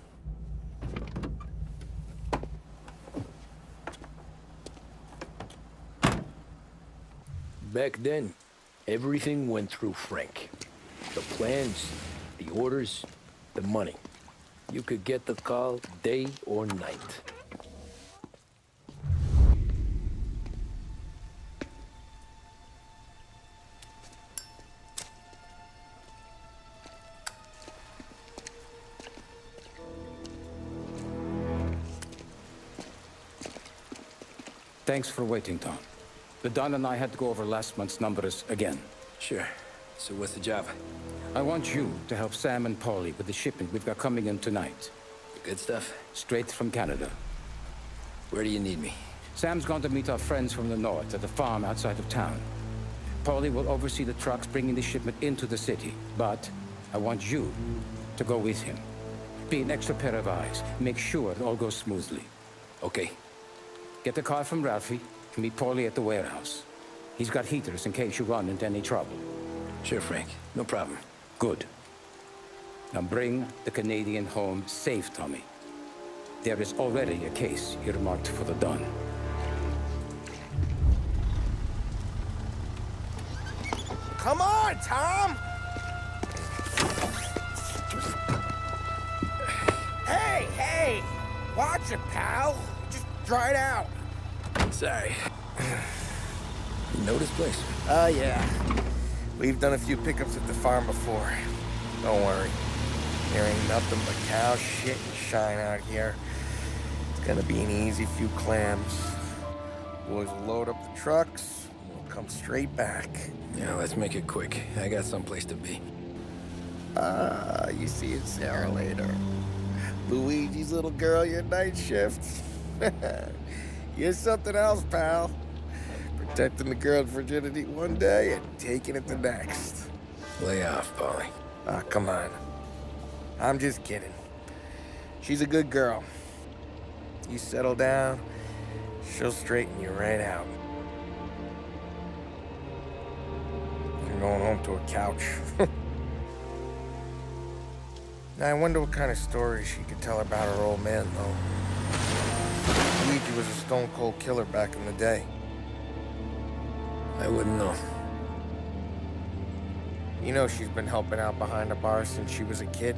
Back then, everything went through Frank. The plans, the orders, the money. You could get the call day or night. Thanks for waiting, Tom. But Don and I had to go over last month's numbers again. Sure. So what's the job? I want you to help Sam and Paulie with the shipment we've got coming in tonight. The good stuff? Straight from Canada. Where do you need me? Sam's gone to meet our friends from the north at the farm outside of town. Paulie will oversee the trucks bringing the shipment into the city, but I want you to go with him. Be an extra pair of eyes. Make sure it all goes smoothly. Okay. Get the car from Ralphie and meet Paulie at the warehouse. He's got heaters in case you run into any trouble. Sure, Frank. No problem. Good. Now bring the Canadian home safe, Tommy. There is already a case earmarked for the Don. Come on, Tom! Hey! Watch it, pal. Just dry it out. Sorry. You know this place? Yeah. We've done a few pickups at the farm before. Don't worry. There ain't nothing but cow shit and shine out here. It's gonna be an easy few clams. Boys will load up the trucks, and we'll come straight back. Yeah, let's make it quick. I got someplace to be. You see it, Sarah, later. Luigi's little girl, your night shift. You're something else, pal. Protecting the girl's virginity one day and taking it the next. Lay off, Paulie. Ah, come on. I'm just kidding. She's a good girl. You settle down, she'll straighten you right out. You're going home to a couch. Now, I wonder what kind of stories she could tell about her old man, though. Luigi was a stone-cold killer back in the day. I wouldn't know. You know she's been helping out behind the bar since she was a kid.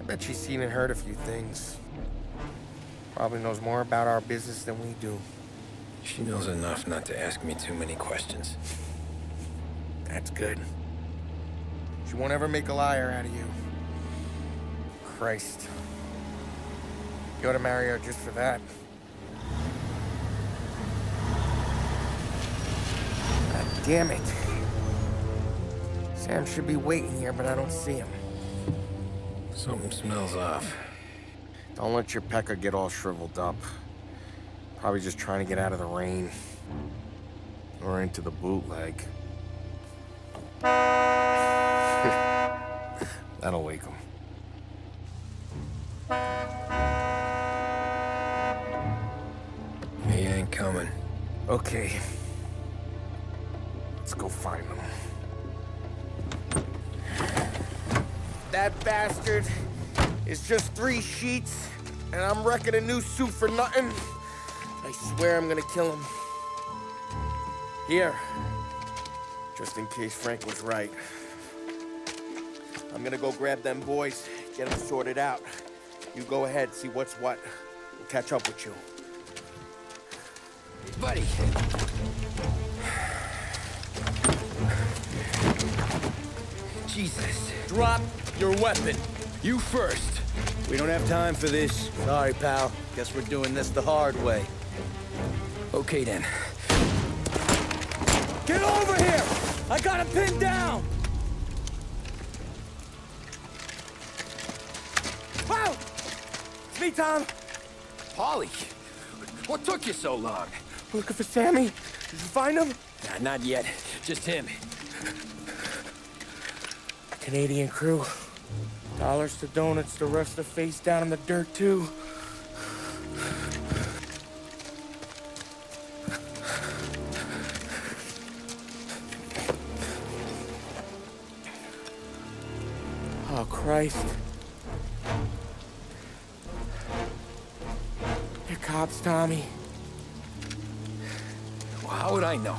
I bet she's seen and heard a few things. Probably knows more about our business than we do. She knows enough not to ask me too many questions. That's good. She won't ever make a liar out of you. Christ. You ought to marry her just for that. God damn it. Sam should be waiting here, but I don't see him. Something smells off. Don't let your pecker get all shriveled up. Probably just trying to get out of the rain. Or into the bootleg. That'll wake him. He ain't coming. Okay. Let's go find him. That bastard is just 3 sheets, and I'm wrecking a new suit for nothing. I swear I'm gonna kill him. Here. Just in case Frank was right. I'm gonna go grab them boys, get them sorted out. You go ahead, see what's what. We'll catch up with you. Buddy. Jesus. Drop your weapon. You first. We don't have time for this. Sorry, pal. Guess we're doing this the hard way. Okay, then. Get over here! I got him pinned down! Wow! It's me, Tom. Paulie, what took you so long? Looking for Sammy. Did you find him? Nah, not yet. Just him. Canadian crew. Dollars to donuts, the rest of face down in the dirt, too. Oh, Christ. They're cops, Tommy. Well, how would I know?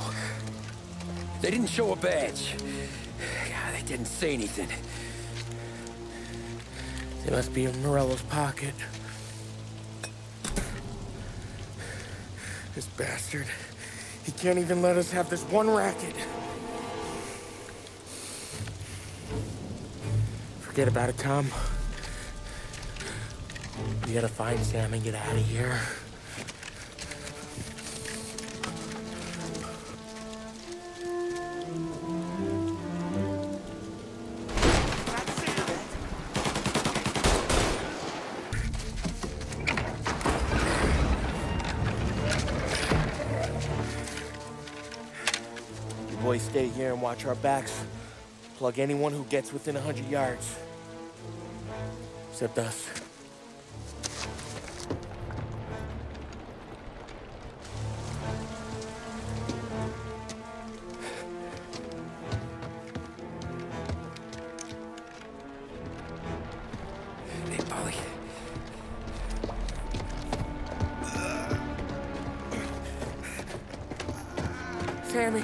They didn't show a badge. God, they didn't say anything. They must be in Morello's pocket. This bastard. He can't even let us have this one racket. Forget about it, Tom. We gotta find Sam and get out of here. boys stay here and watch our backs. Plug anyone who gets within 100 yards. Except us. Hey, Polly. Sammy.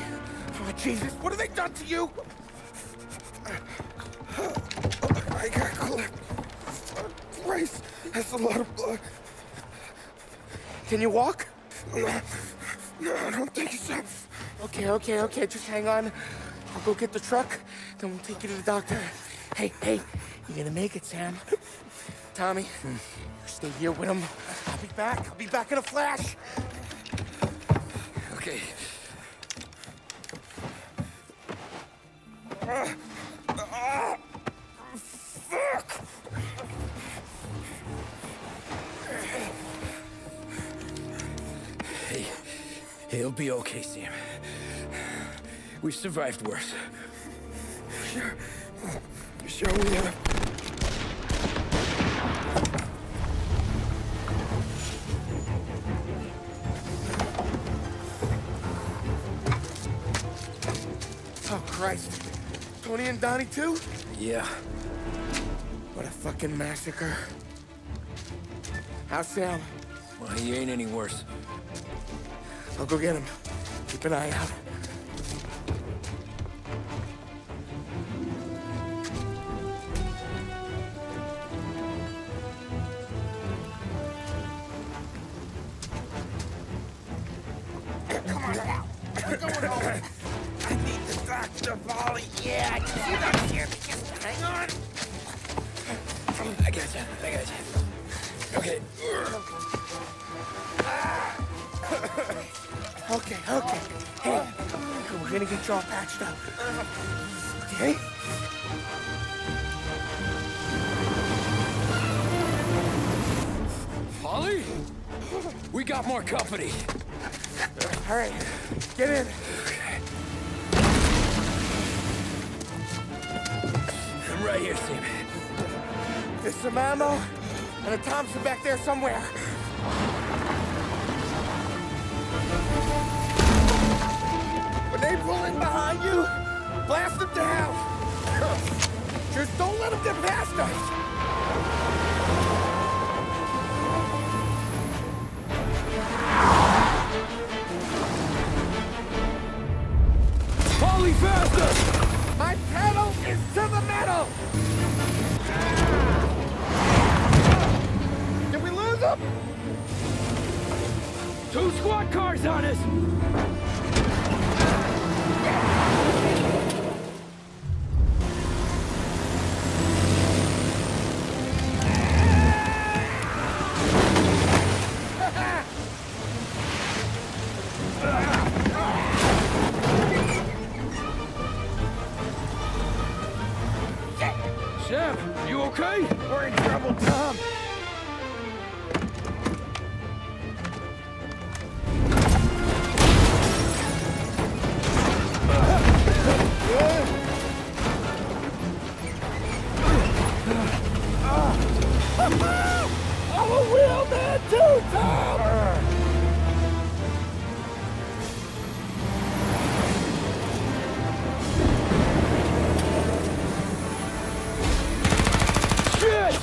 Oh, Jesus, what have they done to you? I got clipped. Christ, that's a lot of blood. Can you walk? No, I don't think so. Okay, just hang on. I'll go get the truck, then we'll take you to the doctor. Hey, you're gonna make it, Sam. Tommy, you stay here with him. I'll be back in a flash. Okay. Fuck! Hey, he'll be okay, Sam. We've survived worse. Sure we have. Oh, Christ. Tony and Donnie, too? Yeah. What a fucking massacre. How's Sam? Well, he ain't any worse. I'll go get him. Keep an eye out. Come on now. We're going home. I need the doctor, Polly. Yeah, I can see that here. Just hang on. I got you. Okay. Okay. Hey, we're gonna get you all patched up. Okay? Polly? We got more company. All right, get in. I'm right here, Sam. There's some ammo and a Thompson back there somewhere. When they pull in behind you, blast them to hell. Just don't let them get past us. Polly, faster! My pedal is to the metal! Did we lose them? 2 squad cars on us! Sam, you okay? We're in trouble, Tom. I'm a real man too, Tom! Shit!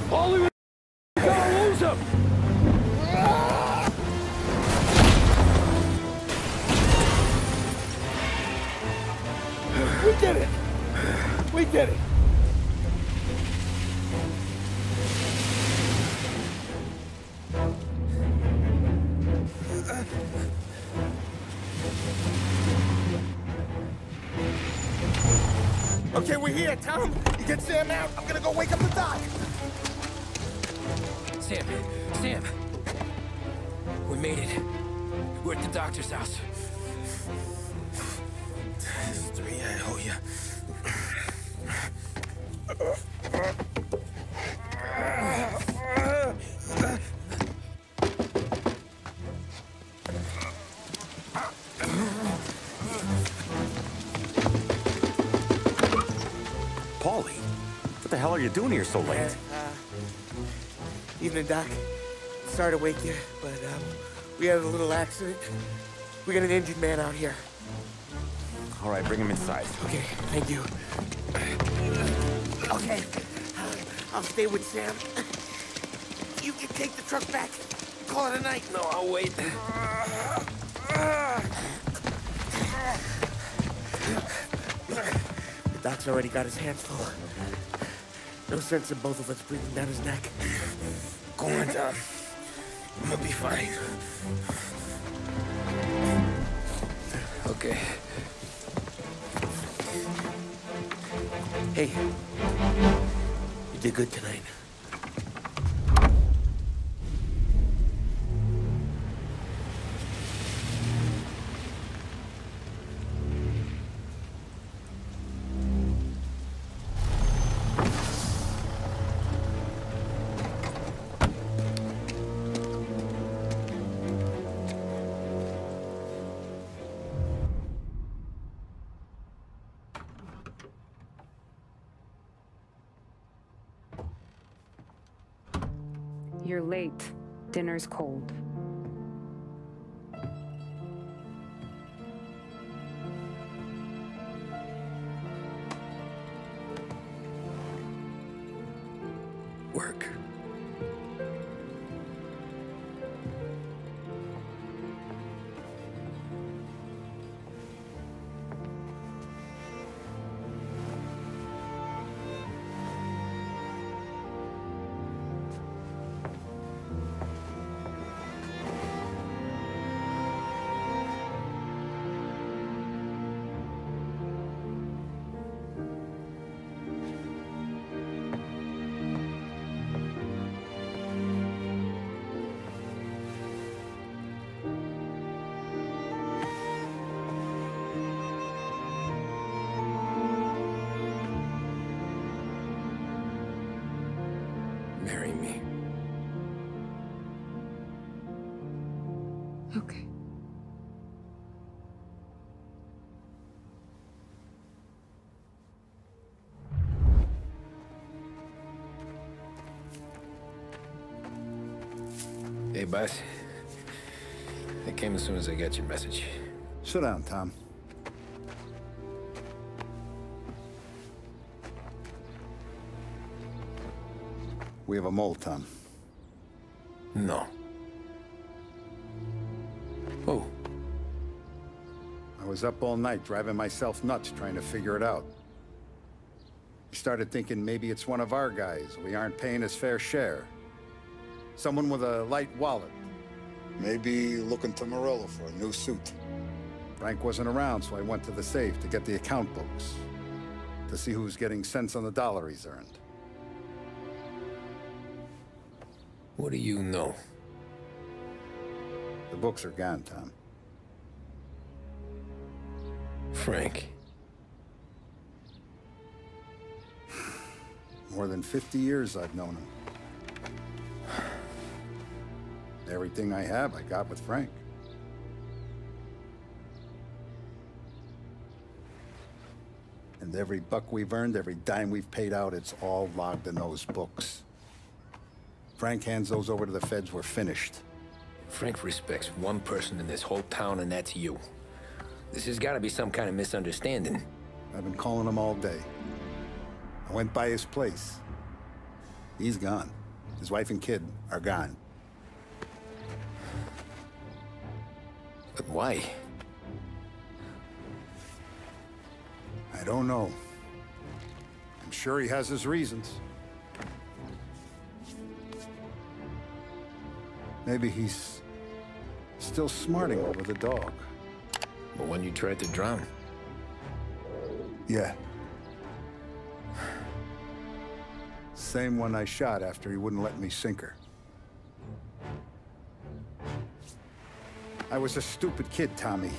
Polly, we gotta lose him! We did it! We did it! Okay, we're here, Tom. You get Sam out. I'm gonna go wake up the doc. Sam, we made it. We're at the doctor's house. This is 3 I owe you. Paulie, what the hell are you doing here so late? Evening, Doc. Sorry to wake you, but we had a little accident. We got an injured man out here. All right, bring him inside. Okay, thank you. Okay, I'll stay with Sam. You can take the truck back. Call it a night. No, I'll wait. The doc's already got his hands full. No sense in both of us breathing down his neck. Go on, Tom. I'm gonna be fine. Okay. Hey, you did good tonight. You're late. Dinner's cold. Work. Marry me. Okay. Hey, boss. I came as soon as I got your message. Sit down, Tom. We have a mole, Tom. No. Oh. I was up all night driving myself nuts trying to figure it out. I started thinking maybe it's one of our guys. We aren't paying his fair share. Someone with a light wallet. Maybe looking to Morello for a new suit. Frank wasn't around, so I went to the safe to get the account books. To see who's getting cents on the dollar he's earned. What do you know? The books are gone, Tom. Frank. More than 50 years I've known him. Everything I have, I got with Frank. And every buck we've earned, every dime we've paid out, it's all logged in those books. Frank hands those over to the feds, we're finished. Frank respects one person in this whole town, and that's you. This has got to be some kind of misunderstanding. I've been calling him all day. I went by his place. He's gone. His wife and kid are gone. But why? I don't know. I'm sure he has his reasons. Maybe he's still smarting over the dog. The one you tried to drown? Yeah. Same one I shot after he wouldn't let me sink her. I was a stupid kid, Tommy.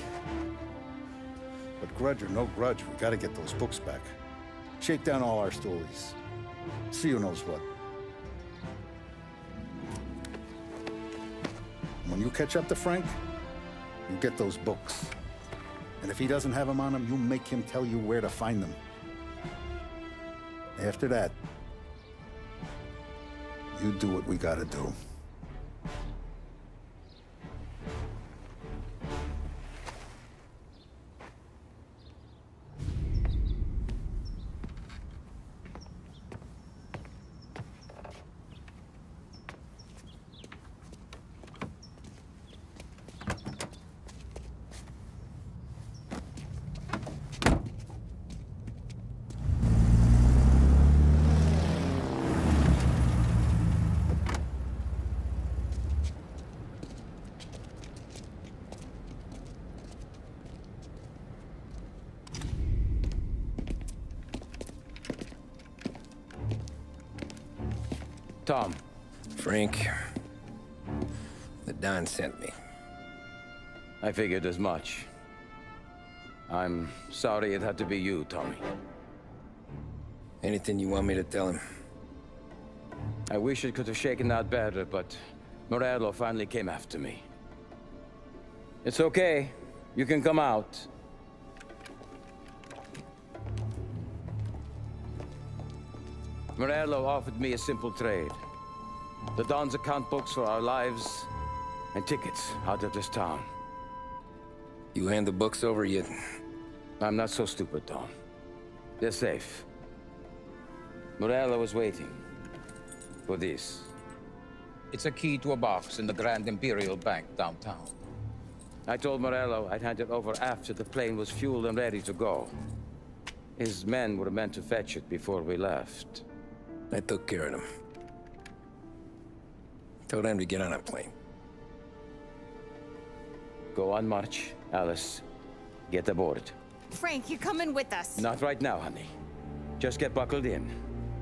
But grudge or no grudge, we gotta get those books back. Shake down all our stories. See who knows what. When you catch up to Frank, you get those books. And if he doesn't have them on him, you make him tell you where to find them. After that, you do what we gotta do. Tom. Frank. The Don sent me. I figured as much. I'm sorry it had to be you, Tommy. Anything you want me to tell him? I wish it could have shaken out better, but Morello finally came after me. It's okay. You can come out. Morello offered me a simple trade. The Don's account books for our lives and tickets out of this town. You hand the books over yet? I'm not so stupid, Tom. They're safe. Morello was waiting for this. It's a key to a box in the Grand Imperial Bank downtown. I told Morello I'd hand it over after the plane was fueled and ready to go. His men were meant to fetch it before we left. I took care of them. Told them to get on a plane. Go on, march. Alice, get aboard. Frank, you're coming with us. Not right now, honey. Just get buckled in.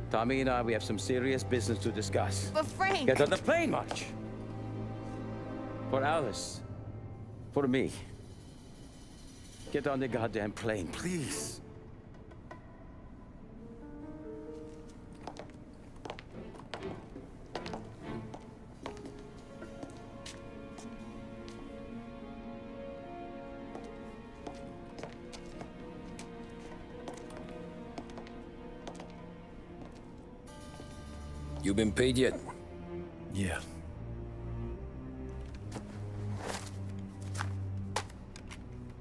Tommy and I, we have some serious business to discuss. But Frank... Get on the plane, March. For Alice. For me. Get on the goddamn plane, please. You been paid yet? Yeah.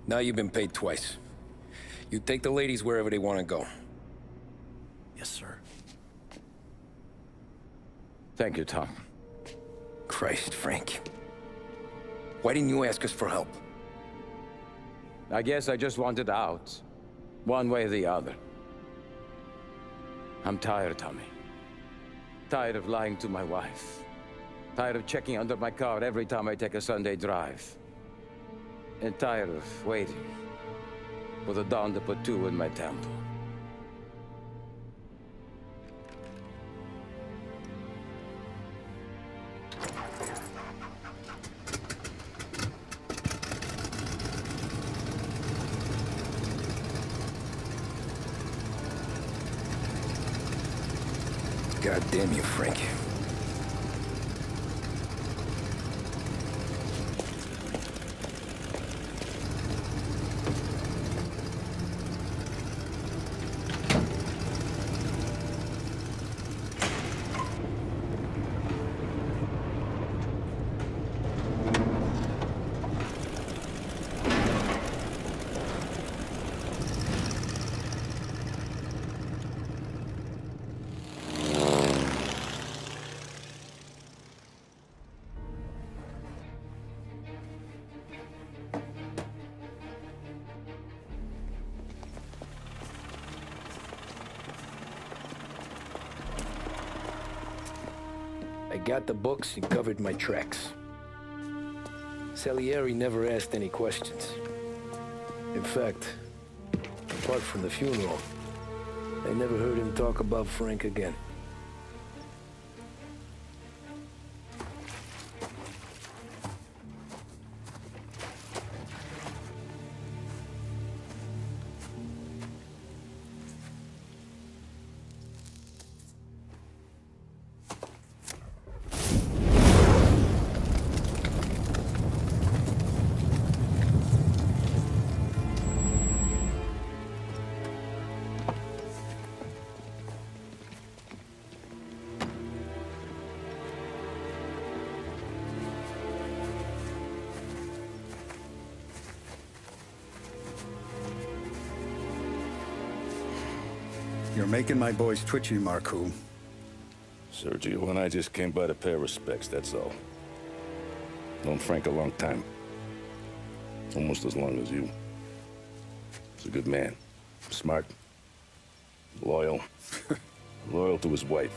Now you've been paid twice. You take the ladies wherever they want to go. Yes, sir. Thank you, Tom. Christ, Frank. Why didn't you ask us for help? I guess I just wanted out. One way or the other. I'm tired, Tommy. Tired of lying to my wife. Tired of checking under my car every time I take a Sunday drive. And tired of waiting for the dawn to put two in my temple. God damn you, Frank. I got the books and covered my tracks. Salieri never asked any questions. In fact, apart from the funeral, I never heard him talk about Frank again. You're making my boys twitchy, Marku. Sergio and I just came by to pay respects, that's all. Known Frank a long time. Almost as long as you. He's a good man. Smart. Loyal. Loyal to his wife.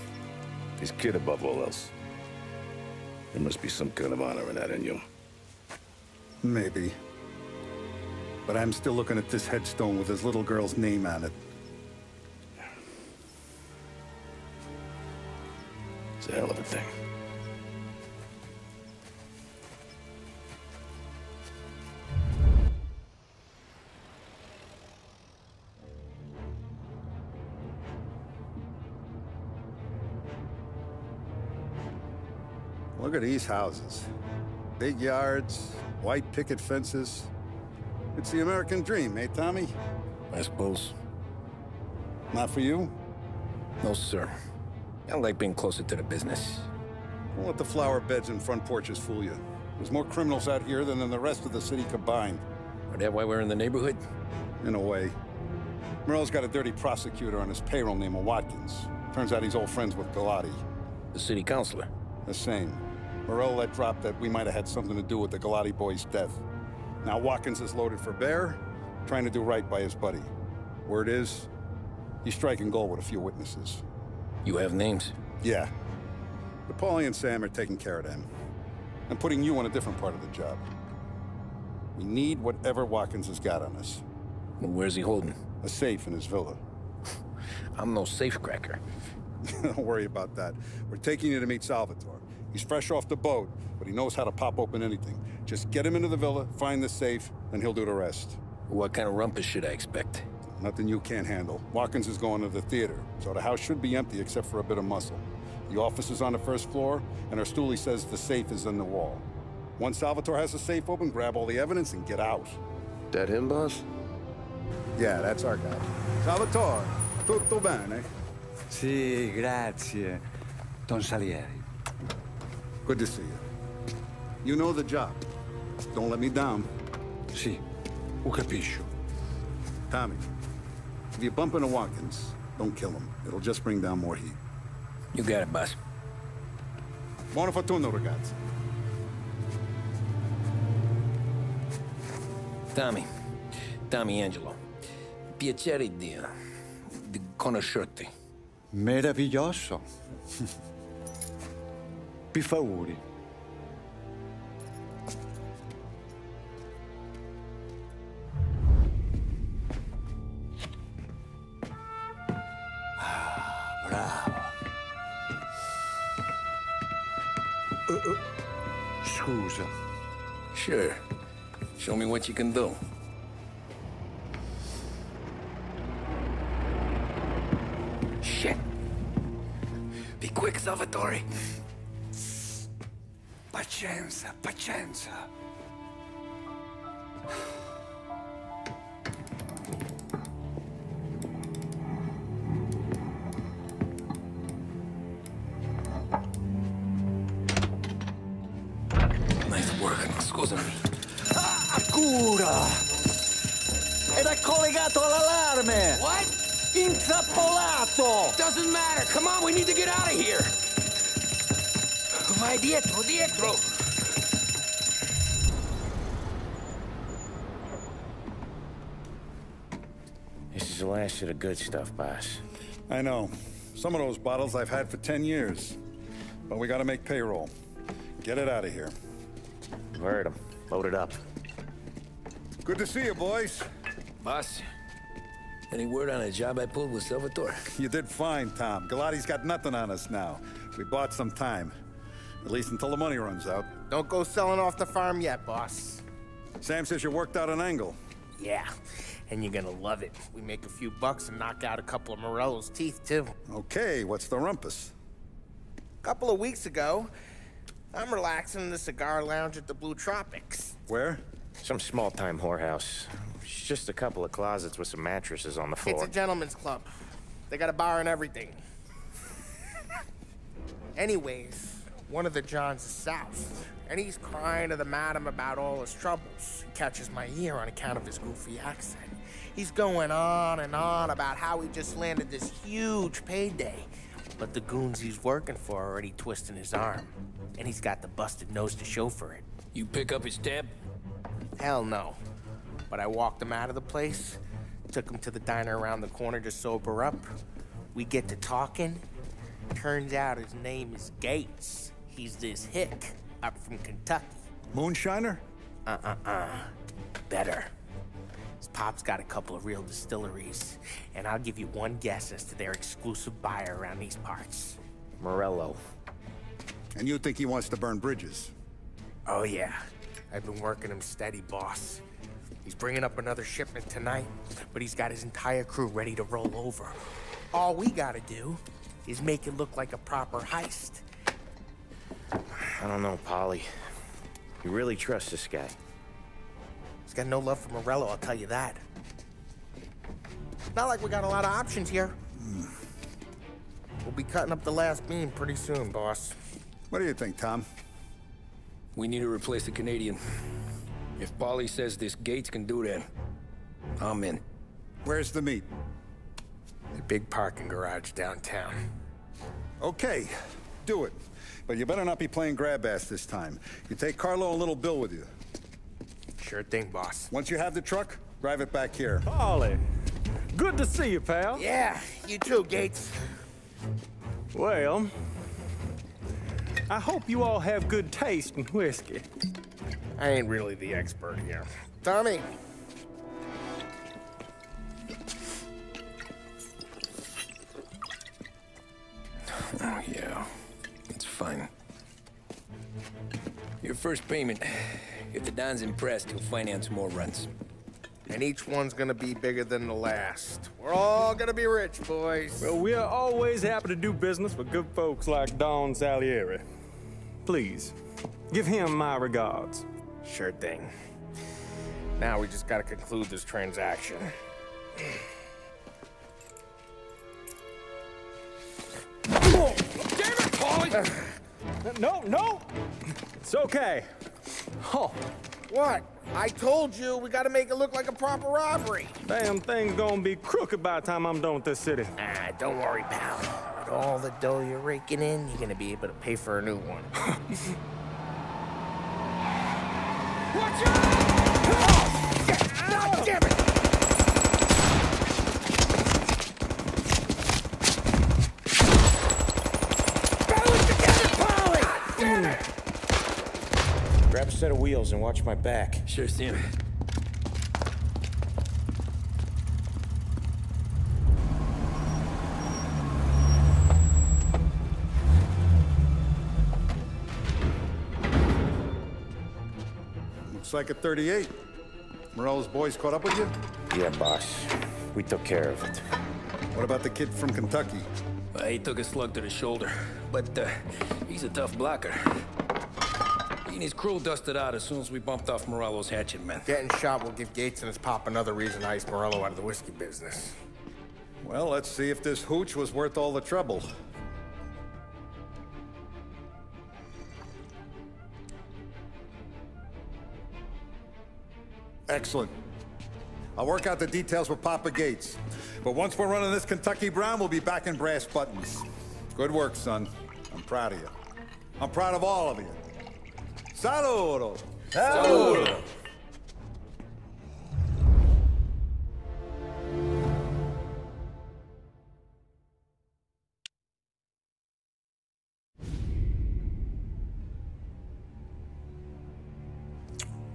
His kid above all else. There must be some kind of honor in that in you. Maybe. But I'm still looking at this headstone with his little girl's name on it. It's a hell of a thing. Look at these houses. Big yards, white picket fences. It's the American dream, eh, Tommy? I suppose. Not for you? No, sir. I like being closer to the business. Don't let the flower beds and front porches fool you. There's more criminals out here than in the rest of the city combined. Is that why we're in the neighborhood? In a way. Morello's got a dirty prosecutor on his payroll named Watkins. Turns out he's old friends with Galati. The city councilor? The same. Morello let drop that we might have had something to do with the Galati boy's death. Now Watkins is loaded for bear, trying to do right by his buddy. Word is, he's striking gold with a few witnesses. You have names? Yeah. But Paulie and Sam are taking care of them. I'm putting you on a different part of the job. We need whatever Watkins has got on us. Well, where's he holding? A safe in his villa. I'm no safecracker. Don't worry about that. We're taking you to meet Salvatore. He's fresh off the boat, but he knows how to pop open anything. Just get him into the villa, find the safe, and he'll do the rest. What kind of rumpus should I expect? Nothing you can't handle. Watkins is going to the theater, so the house should be empty except for a bit of muscle. The office is on the first floor, and our stoolie says the safe is in the wall. Once Salvatore has the safe open, grab all the evidence and get out. That him, boss? Yeah, that's our guy. Salvatore, tutto bene? Sì, grazie, Don Salieri. Good to see you. You know the job. Don't let me down. Sì, ho capisco. Tommy, if you bump into Watkins, don't kill him. It'll just bring down more heat. You got it, boss. Buona fortuna, ragazzi. Tommy Angelo. Piacere di conoscerti. Meraviglioso. Per favore. Bravo. Scusa. Sure. Show me what you can do. Shit. Be quick, Salvatore. Pazienza, pazienza. Nice work, scusami. Cura! Era collegato all'allarme! What? Intrappolato! Doesn't matter. Come on, we need to get out of here. Vai dietro, dietro. This is the last of the good stuff, boss. I know. Some of those bottles I've had for 10 years. But we gotta make payroll. Get it out of here. Heard him. Load it up. Good to see you, boys. Boss, any word on a job I pulled with Salvatore? You did fine, Tom. Galati's got nothing on us now. We bought some time. At least until the money runs out. Don't go selling off the farm yet, boss. Sam says you worked out an angle. Yeah, and you're gonna love it. We make a few bucks and knock out a couple of Morello's teeth, too. Okay, what's the rumpus? A couple of weeks ago, I'm relaxing in the cigar lounge at the Blue Tropics. Where? Some small-time whorehouse. It's just a couple of closets with some mattresses on the floor. It's a gentleman's club. They got a bar and everything. Anyways, one of the Johns is south, and he's crying to the madam about all his troubles. He catches my ear on account of his goofy accent. He's going on and on about how he just landed this huge payday. But the goons he's working for are already twisting his arm. And he's got the busted nose to show for it. You pick up his tab? Hell no. But I walked him out of the place, took him to the diner around the corner to sober up. We get to talking. Turns out his name is Gates. He's this hick up from Kentucky. Moonshiner? Better. His pop's got a couple of real distilleries, and I'll give you one guess as to their exclusive buyer around these parts. Morello. And you think he wants to burn bridges? Oh yeah. I've been working him steady, boss. He's bringing up another shipment tonight, but he's got his entire crew ready to roll over. All we gotta do is make it look like a proper heist. I don't know, Polly. You really trust this guy? He's got no love for Morello, I'll tell you that. Not like we got a lot of options here. We'll be cutting up the last beam pretty soon, boss. What do you think, Tom? We need to replace the Canadian. If Polly says this Gates can do that, I'm in. Where's the meet? A big parking garage downtown. Okay, do it. But you better not be playing grab ass this time. You take Carlo and Little Bill with you. Sure thing, boss. Once you have the truck, drive it back here. Polly, good to see you, pal. Yeah, you too, Gates. Well, I hope you all have good taste in whiskey. I ain't really the expert here. Tommy. Oh, yeah. It's fine. Your first payment. If the Don's impressed, he'll finance more runs. And each one's gonna be bigger than the last. We're all gonna be rich, boys. Well, we are always happy to do business with good folks like Don Salieri. Please, give him my regards. Sure thing. Now we just gotta conclude this transaction. Oh, damn it, Polly! No! It's okay. Oh. What? I told you, we gotta make it look like a proper robbery. Damn thing's gonna be crooked by the time I'm done with this city. Ah, don't worry, pal. With all the dough you're raking in, you're gonna be able to pay for a new one. Watch out! God damn it! Grab a set of wheels and watch my back. Sure, Sam. Looks like a 38. Morello's boys caught up with you? Yeah, boss. We took care of it. What about the kid from Kentucky? He took a slug to the shoulder, but he's a tough blocker. He and his crew dusted out as soon as we bumped off Morello's hatchet men. Getting shot will give Gates and his pop another reason to ice Morello out of the whiskey business. Well, let's see if this hooch was worth all the trouble. Excellent. I'll work out the details with Papa Gates. But once we're running this Kentucky Brown, we'll be back in brass buttons. Good work, son. I'm proud of you. I'm proud of all of you. Saludo! Saludo!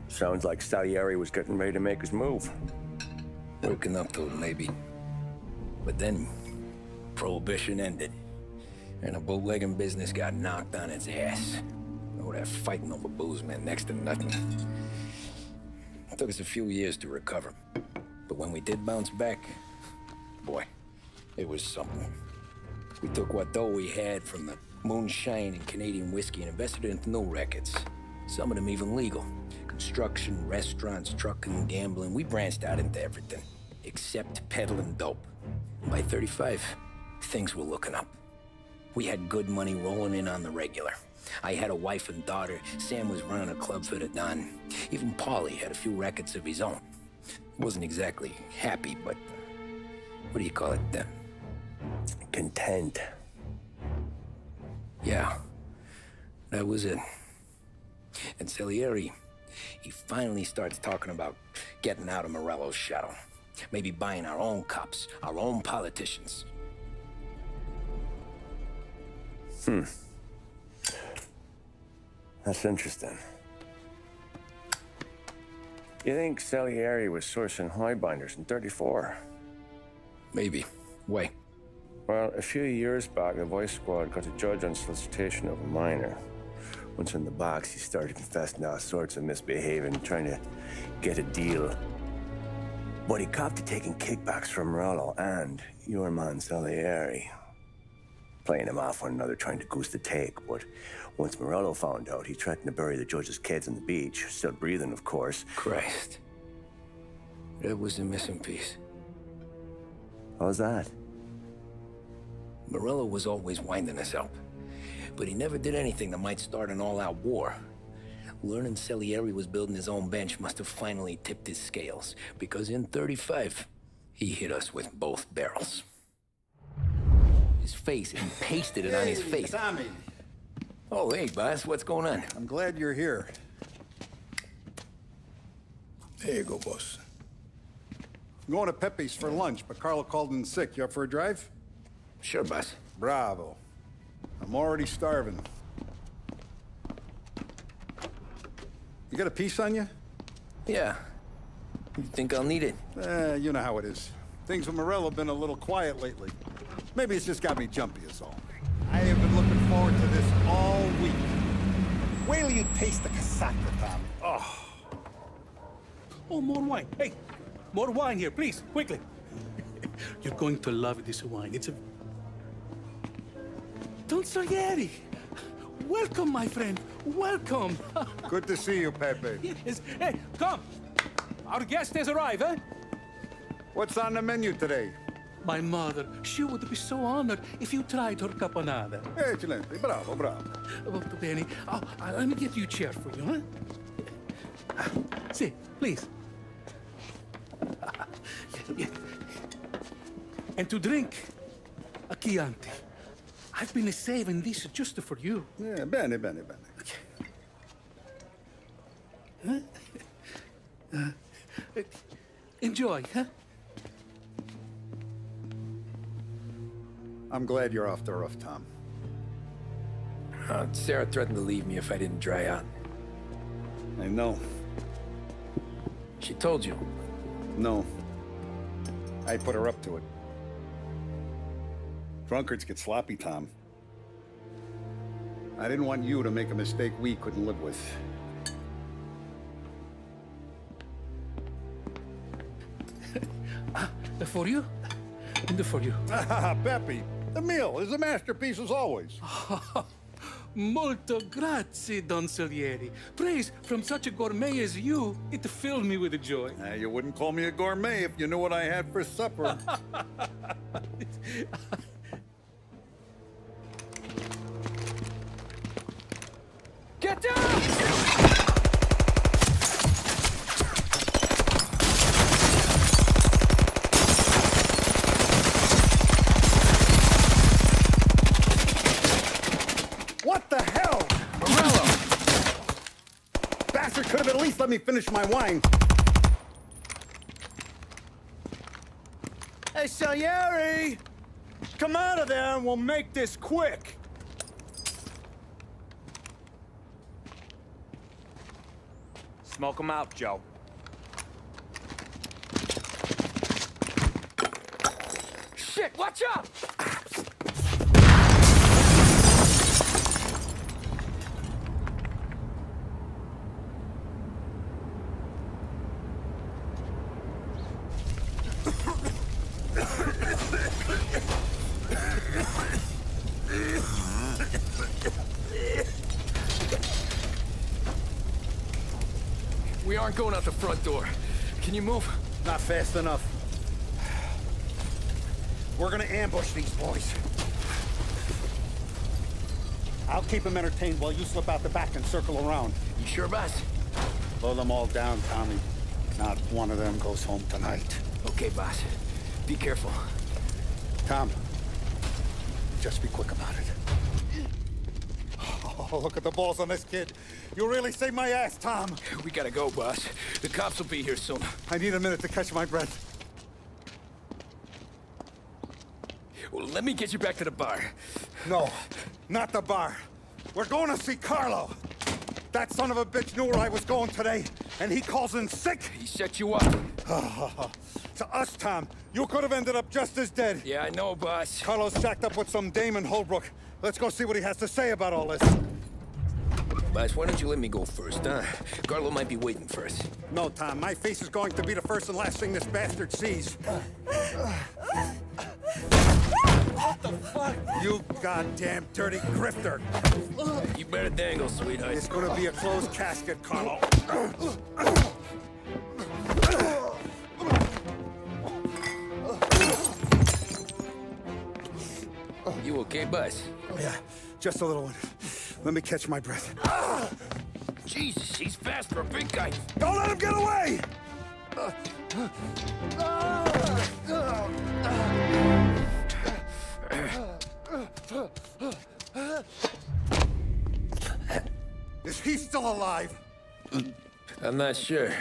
Sounds like Salieri was getting ready to make his move. Working up to it, maybe. But then, Prohibition ended, and the bootlegging business got knocked on its ass. Oh, that fighting over booze meant next to nothing. It took us a few years to recover. But when we did bounce back, boy, it was something. We took what dough we had from the moonshine and Canadian whiskey and invested it into new rackets. Some of them even legal. Construction, restaurants, trucking, gambling. We branched out into everything, except peddling dope. By 35, things were looking up. We had good money rolling in on the regular. I had a wife and daughter. Sam was running a club for the Don. Even Paulie had a few rackets of his own. Wasn't exactly happy, but what do you call it? Content. Yeah, that was it. And Salieri, he finally starts talking about getting out of Morello's shadow. Maybe buying our own cops, our own politicians. That's interesting. You think Salieri was sourcing highbinders in 34? Maybe. Why? Well, a few years back, the Vice Squad got a judge on solicitation of a minor. Once in the box, he started confessing all sorts of misbehaving, trying to get a deal. But he copped to taking kickbacks from Morello and your man Salieri. Playing him off one another, trying to goose the take. But once Morello found out, he threatened to bury the judge's kids on the beach. Still breathing, of course. Christ. That was the missing piece. How's that? Morello was always winding us up. But he never did anything that might start an all-out war. Learning Salieri was building his own bench must have finally tipped his scales. Because in 35, he hit us with both barrels. His face, and pasted it on his face. Tommy. Oh, hey, boss, what's going on? I'm glad you're here. There you go, boss. I'm going to Pepe's for lunch, but Carlo called in sick. You up for a drive? Sure, boss. Bravo. I'm already starving. You got a piece on you? Yeah. You think I'll need it? You know how it is. Things with Morello have been a little quiet lately. Maybe it's just got me jumpy is all. I have been looking forward to this all week. Wait till you taste the casaca, Tommy. Oh. Oh, more wine. Hey, more wine here, please, quickly. You're going to love this wine. It's a... Don Salieri. Welcome, my friend. Welcome. Good to see you, Pepe. Yes. Hey, come. Our guest has arrived, eh? What's on the menu today? My mother, she would be so honored if you tried her caponata. Excelente, bravo, bravo. Molto bene. Oh, let me get you a chair for you, huh? See, please. And to drink, a Chianti. I've been saving this just for you. Yeah, bene, bene, bene. Okay. Enjoy, huh? I'm glad you're off the roof, Tom. Sarah threatened to leave me if I didn't dry out. I know. She told you? No. I put her up to it. Drunkards get sloppy, Tom. I didn't want you to make a mistake we couldn't live with. For you? And for you. Pepe, the meal is a masterpiece as always. Molto grazie, Don Salieri. Praise from such a gourmet as you, it filled me with joy. You wouldn't call me a gourmet if you knew what I had for supper. Get down! What the hell? Morello! Bastard could have at least let me finish my wine. Hey, Salieri! Come out of there and we'll make this quick. Smoke 'em out, Joe. Shit, watch out! We aren't going out the front door. Can you move? Not fast enough. We're gonna ambush these boys. I'll keep them entertained while you slip out the back and circle around. You sure, boss? Blow them all down, Tommy. Not one of them goes home tonight. Okay, boss. Be careful. Tom, just be quick about it. Oh, look at the balls on this kid. You really saved my ass, Tom. We gotta go, boss. The cops will be here soon. I need a minute to catch my breath. Well, let me get you back to the bar. No, not the bar. We're going to see Carlo. That son of a bitch knew where I was going today, and he calls in sick. He set you up. To us, Tom, you could have ended up just as dead. Yeah, I know, boss. Carlo's jacked up with some dame in Holbrook. Let's go see what he has to say about all this. Boss, why don't you let me go first, huh? Carlo might be waiting for us. No, Tom, my face is going to be the first and last thing this bastard sees. What the fuck? You goddamn dirty grifter. You better dangle, sweetheart. It's gonna be a closed casket, Carlo. You okay, boss? Yeah, just a little one. Let me catch my breath. Jesus, he's fast for a big guy. Don't let him get away! Is he still alive? I'm not sure.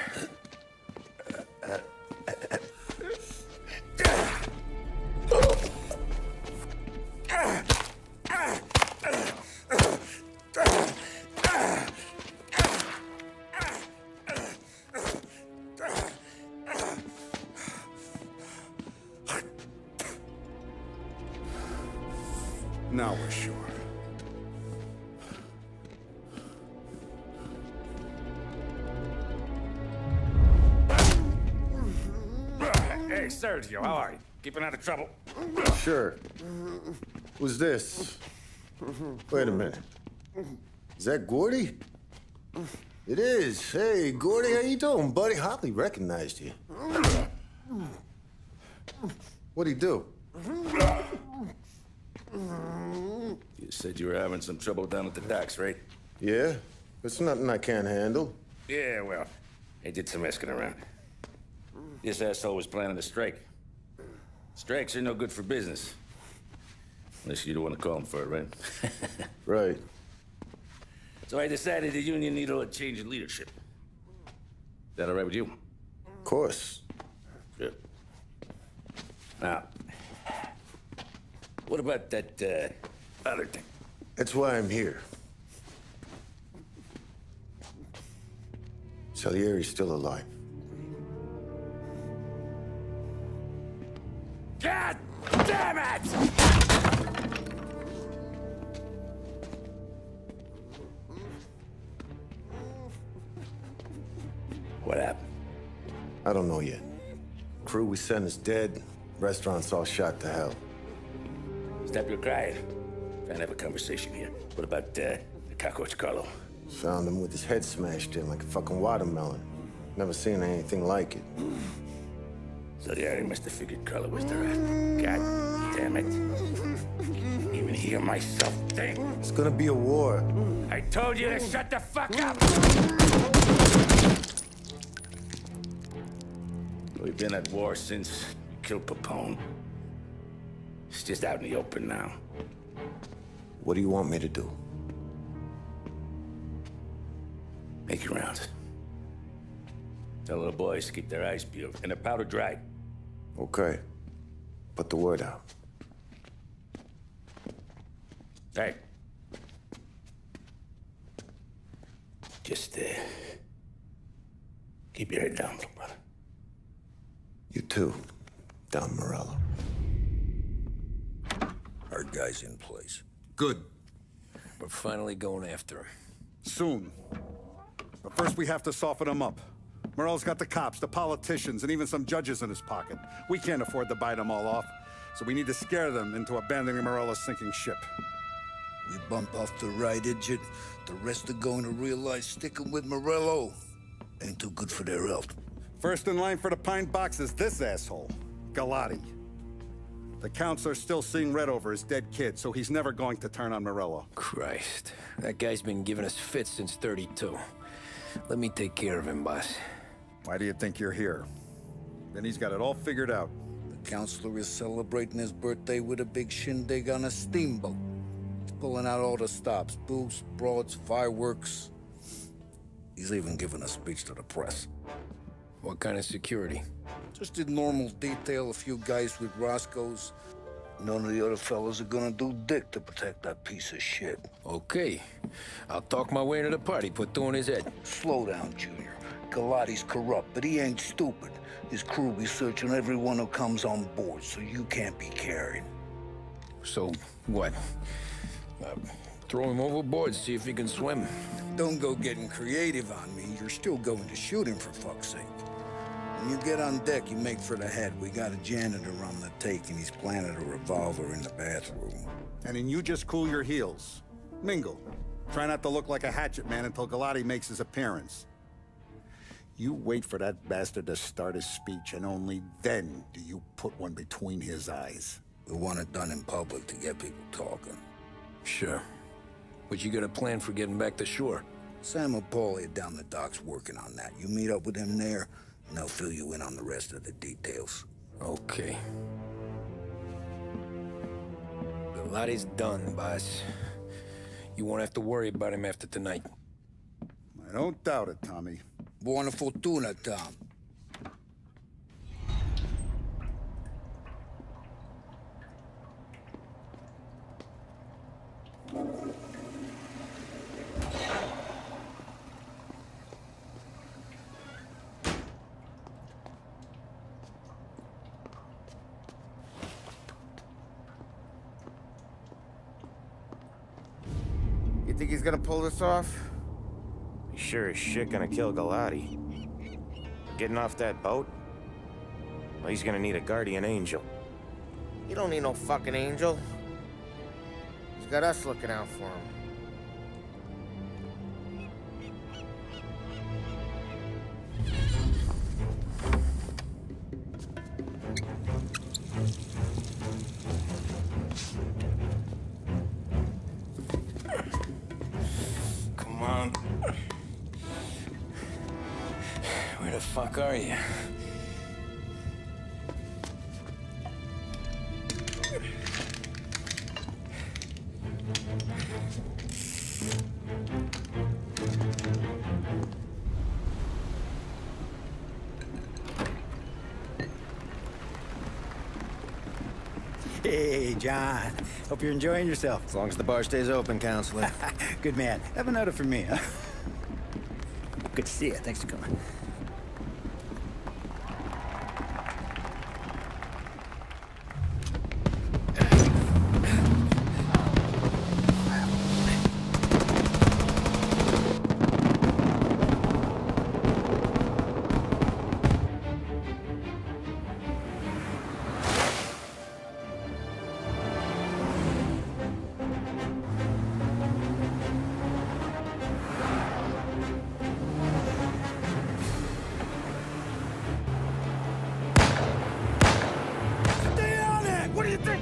Now we're sure. Hey, Sergio, how are you? Keeping out of trouble? Sure. Who's this? Wait a minute. Is that Gordy? It is. Hey, Gordy, how you doing, buddy? Hardly recognized you. What'd he do? You said you were having some trouble down at the docks, right? Yeah? It's nothing I can't handle. Yeah, well, I did some asking around. This asshole was planning a strike. Strikes are no good for business. Unless you don't want to call him for it, right? Right. So I decided the union needed a change in leadership. Is that all right with you? Of course. Good. Now, what about that, other thing? That's why I'm here. Salieri's still alive. God damn it! What happened? I don't know yet. Crew we sent is dead. Restaurant's all shot to hell. Stop your crying. Trying to have a conversation here. What about, the cockroach Carlo? Found him with his head smashed in like a fucking watermelon. Never seen anything like it. So the Ari must have figured Carlo was the rat. God damn it. Can't even hear myself think. It's gonna be a war. I told you to shut the fuck up! We've been at war since we killed Papone. It's just out in the open now. What do you want me to do? Make your rounds. Tell little boys to keep their eyes peeled and their powder dry. Okay. Put the word out. Hey. Just, keep your head down, little brother. You too, Don Morello. Our guy's in place. Good. We're finally going after him. Soon. But first we have to soften him up. Morello's got the cops, the politicians, and even some judges in his pocket. We can't afford to bite them all off, so we need to scare them into abandoning Morello's sinking ship. We bump off the right idiot, the rest are going to realize sticking with Morello ain't too good for their health. First in line for the pine box is this asshole, Galati. The counselor's still seeing red over his dead kid, so he's never going to turn on Morello. Why do you think you're here? Then he's got it all figured out. The counselor is celebrating his birthday with a big shindig on a steamboat. He's pulling out all the stops, booze, broads, fireworks. He's even giving a speech to the press. What kind of security? Just did normal detail, a few guys with Roscoe's. None of the other fellas are gonna do dick to protect that piece of shit. Okay. I'll talk my way into the party, put two in his head. Slow down, Junior. Galati's corrupt, but he ain't stupid. His crew be searching everyone who comes on board, so you can't be carried. So, what? Throw him overboard, see if he can swim. Don't go getting creative on me. You're still going to shoot him, for fuck's sake. When you get on deck, you make for the head. We got a janitor on the take, and he's planted a revolver in the bathroom. And then you just cool your heels. Mingle. Try not to look like a hatchet man until Galati makes his appearance. You wait for that bastard to start his speech, and only then do you put one between his eyes. We want it done in public to get people talking. Sure. But you got a plan for getting back to shore? Sam and Paulie are down the docks working on that. You meet up with them there, and they'll fill you in on the rest of the details. Okay. Galati's done, boss. You won't have to worry about him after tonight. I don't doubt it, Tommy. Buona fortuna, Tom. You think he's gonna pull this off? He's sure as shit gonna kill Galati. Getting off that boat? Well, he's gonna need a guardian angel. You don't need no fucking angel. He's got us looking out for him. Come on. Where the fuck are you? Hey, John. Hope you're enjoying yourself. As long as the bar stays open, counselor. Good man. Have a note for me, huh? Good to see you. Thanks for coming.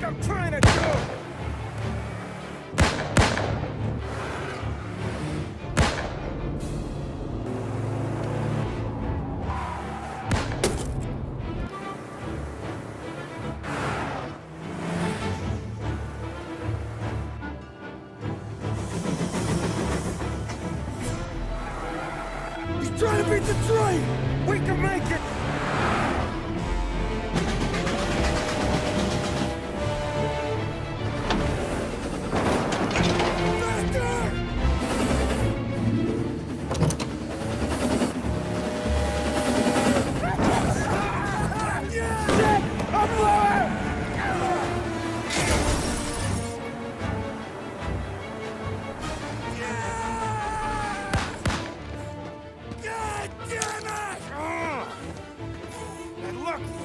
I'm trying to do! He's trying to beat the train! We can make it!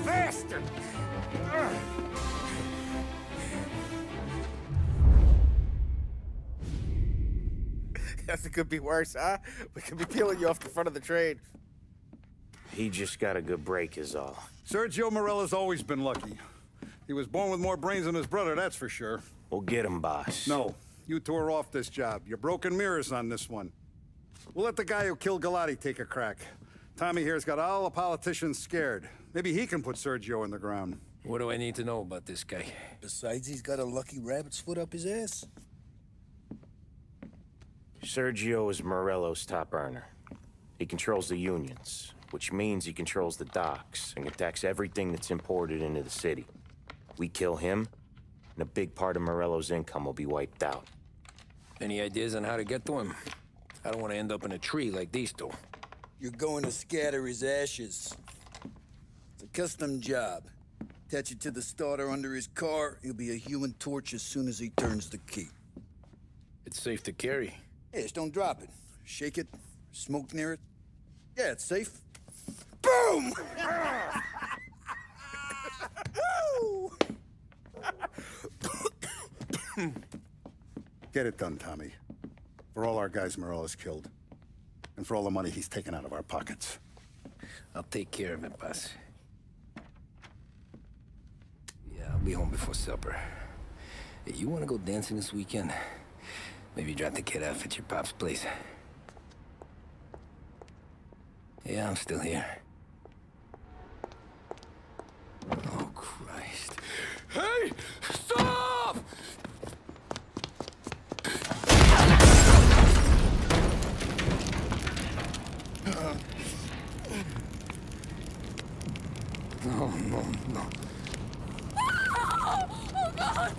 Faster! Guess it could be worse, huh? We could be peeling you off the front of the train. He just got a good break is all. Sergio Morella's always been lucky. He was born with more brains than his brother, that's for sure. We'll get him, boss. No, you two are off this job. You're broken mirrors on this one. We'll let the guy who killed Galati take a crack. Tommy here's got all the politicians scared. Maybe he can put Sergio in the ground. What do I need to know about this guy? Besides, he's got a lucky rabbit's foot up his ass. Sergio is Morello's top earner. He controls the unions, which means he controls the docks and can tax everything that's imported into the city. We kill him, and a big part of Morello's income will be wiped out. Any ideas on how to get to him? I don't want to end up in a tree like these two. You're going to scatter his ashes. It's a custom job. Attach it to the starter under his car. He'll be a human torch as soon as he turns the key. It's safe to carry. Yeah, just don't drop it. Shake it, smoke near it. Yeah, it's safe. Boom! Get it done, Tommy. For all our guys Morello's killed. And for all the money he's taken out of our pockets. I'll take care of it, boss. Yeah, I'll be home before supper. Hey, you want to go dancing this weekend? Maybe drop the kid off at your pop's place. Yeah, I'm still here. Oh, Christ. Hey! Stop! No, no, no. Oh, God!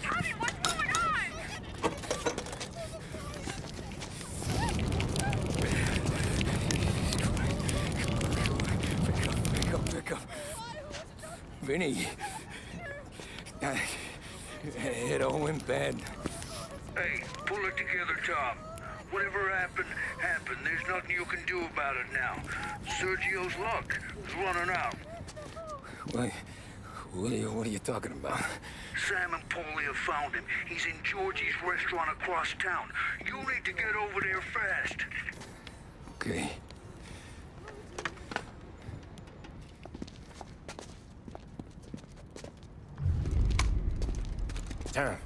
Tommy, what's going on? Pick up. Vinny. It all went bad. Hey, pull it together, Tom. Whatever happened, happened. There's nothing you can do about it now. Sergio's luck is running out. What are you talking about? Sam and Paulie have found him. He's in Georgie's restaurant across town. You need to get over there fast. Okay. Tom,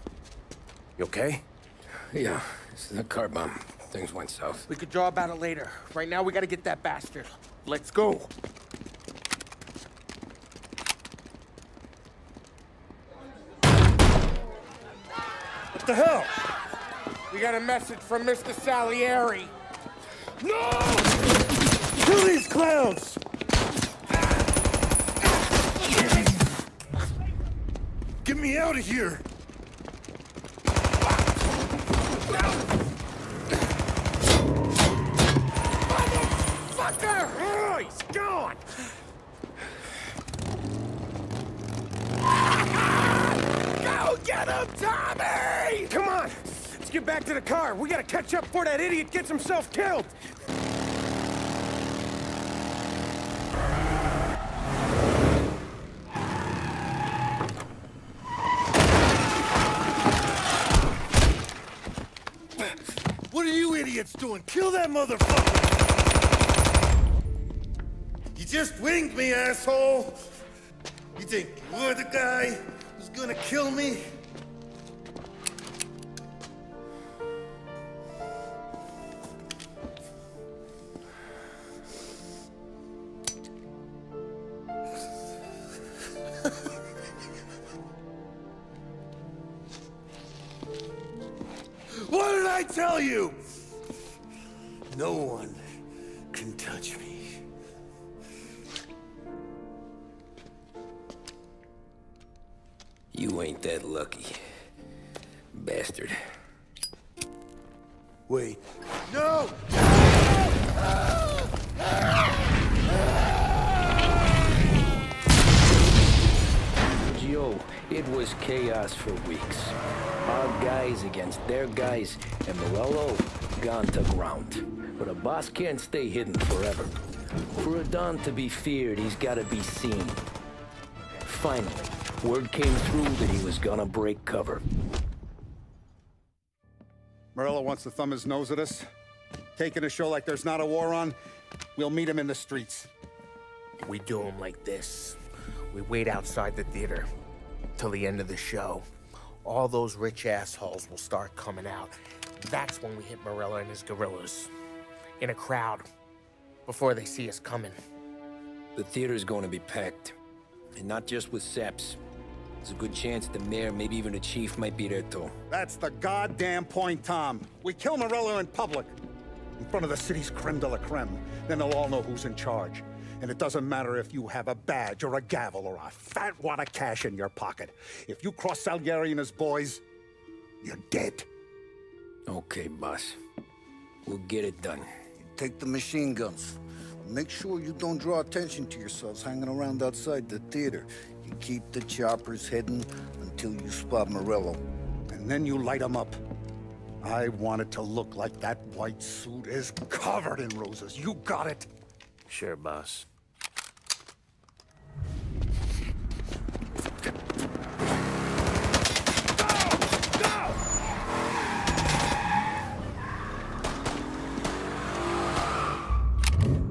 you okay? Yeah, it's a car bomb. Things went south. We could draw about it later. Right now, we gotta get that bastard. Let's go. What the hell? We got a message from Mr. Salieri. No! Kill these clowns! Get me out of here! Motherfucker! Oh, he's gone! Go get him, Tommy! Come on! Let's get back to the car. We gotta catch up before that idiot gets himself killed! What are you idiots doing? Kill that motherfucker! You just winged me, asshole! You think you're the guy who's gonna kill me? What did I tell you? No one can touch me. You ain't that lucky, bastard. Wait. No! Joe, it was chaos for weeks. Our guys against their guys, and Morello gone to ground. But a boss can't stay hidden forever. For a Don to be feared, he's gotta be seen. Finally, word came through that he was gonna break cover. Morello wants to thumb his nose at us. Taking a show like there's not a war on, we'll meet him in the streets. We do him like this. We wait outside the theater till the end of the show. all those rich assholes will start coming out. That's when we hit Morello and his guerrillas. In a crowd, before they see us coming. The theater's going to be packed. And not just with saps. There's a good chance the mayor, maybe even the chief, might be there too. That's the goddamn point, Tom. We kill Morello in public. In front of the city's creme de la creme. Then they'll all know who's in charge. And it doesn't matter if you have a badge or a gavel or a fat wad of cash in your pocket. If you cross Salieri and his boys, you're dead. Okay, boss. We'll get it done. Take the machine guns. Make sure you don't draw attention to yourselves hanging around outside the theater. You keep the choppers hidden until you spot Morello. And then you light them up. I want it to look like that white suit is covered in roses. You got it? Sure, boss.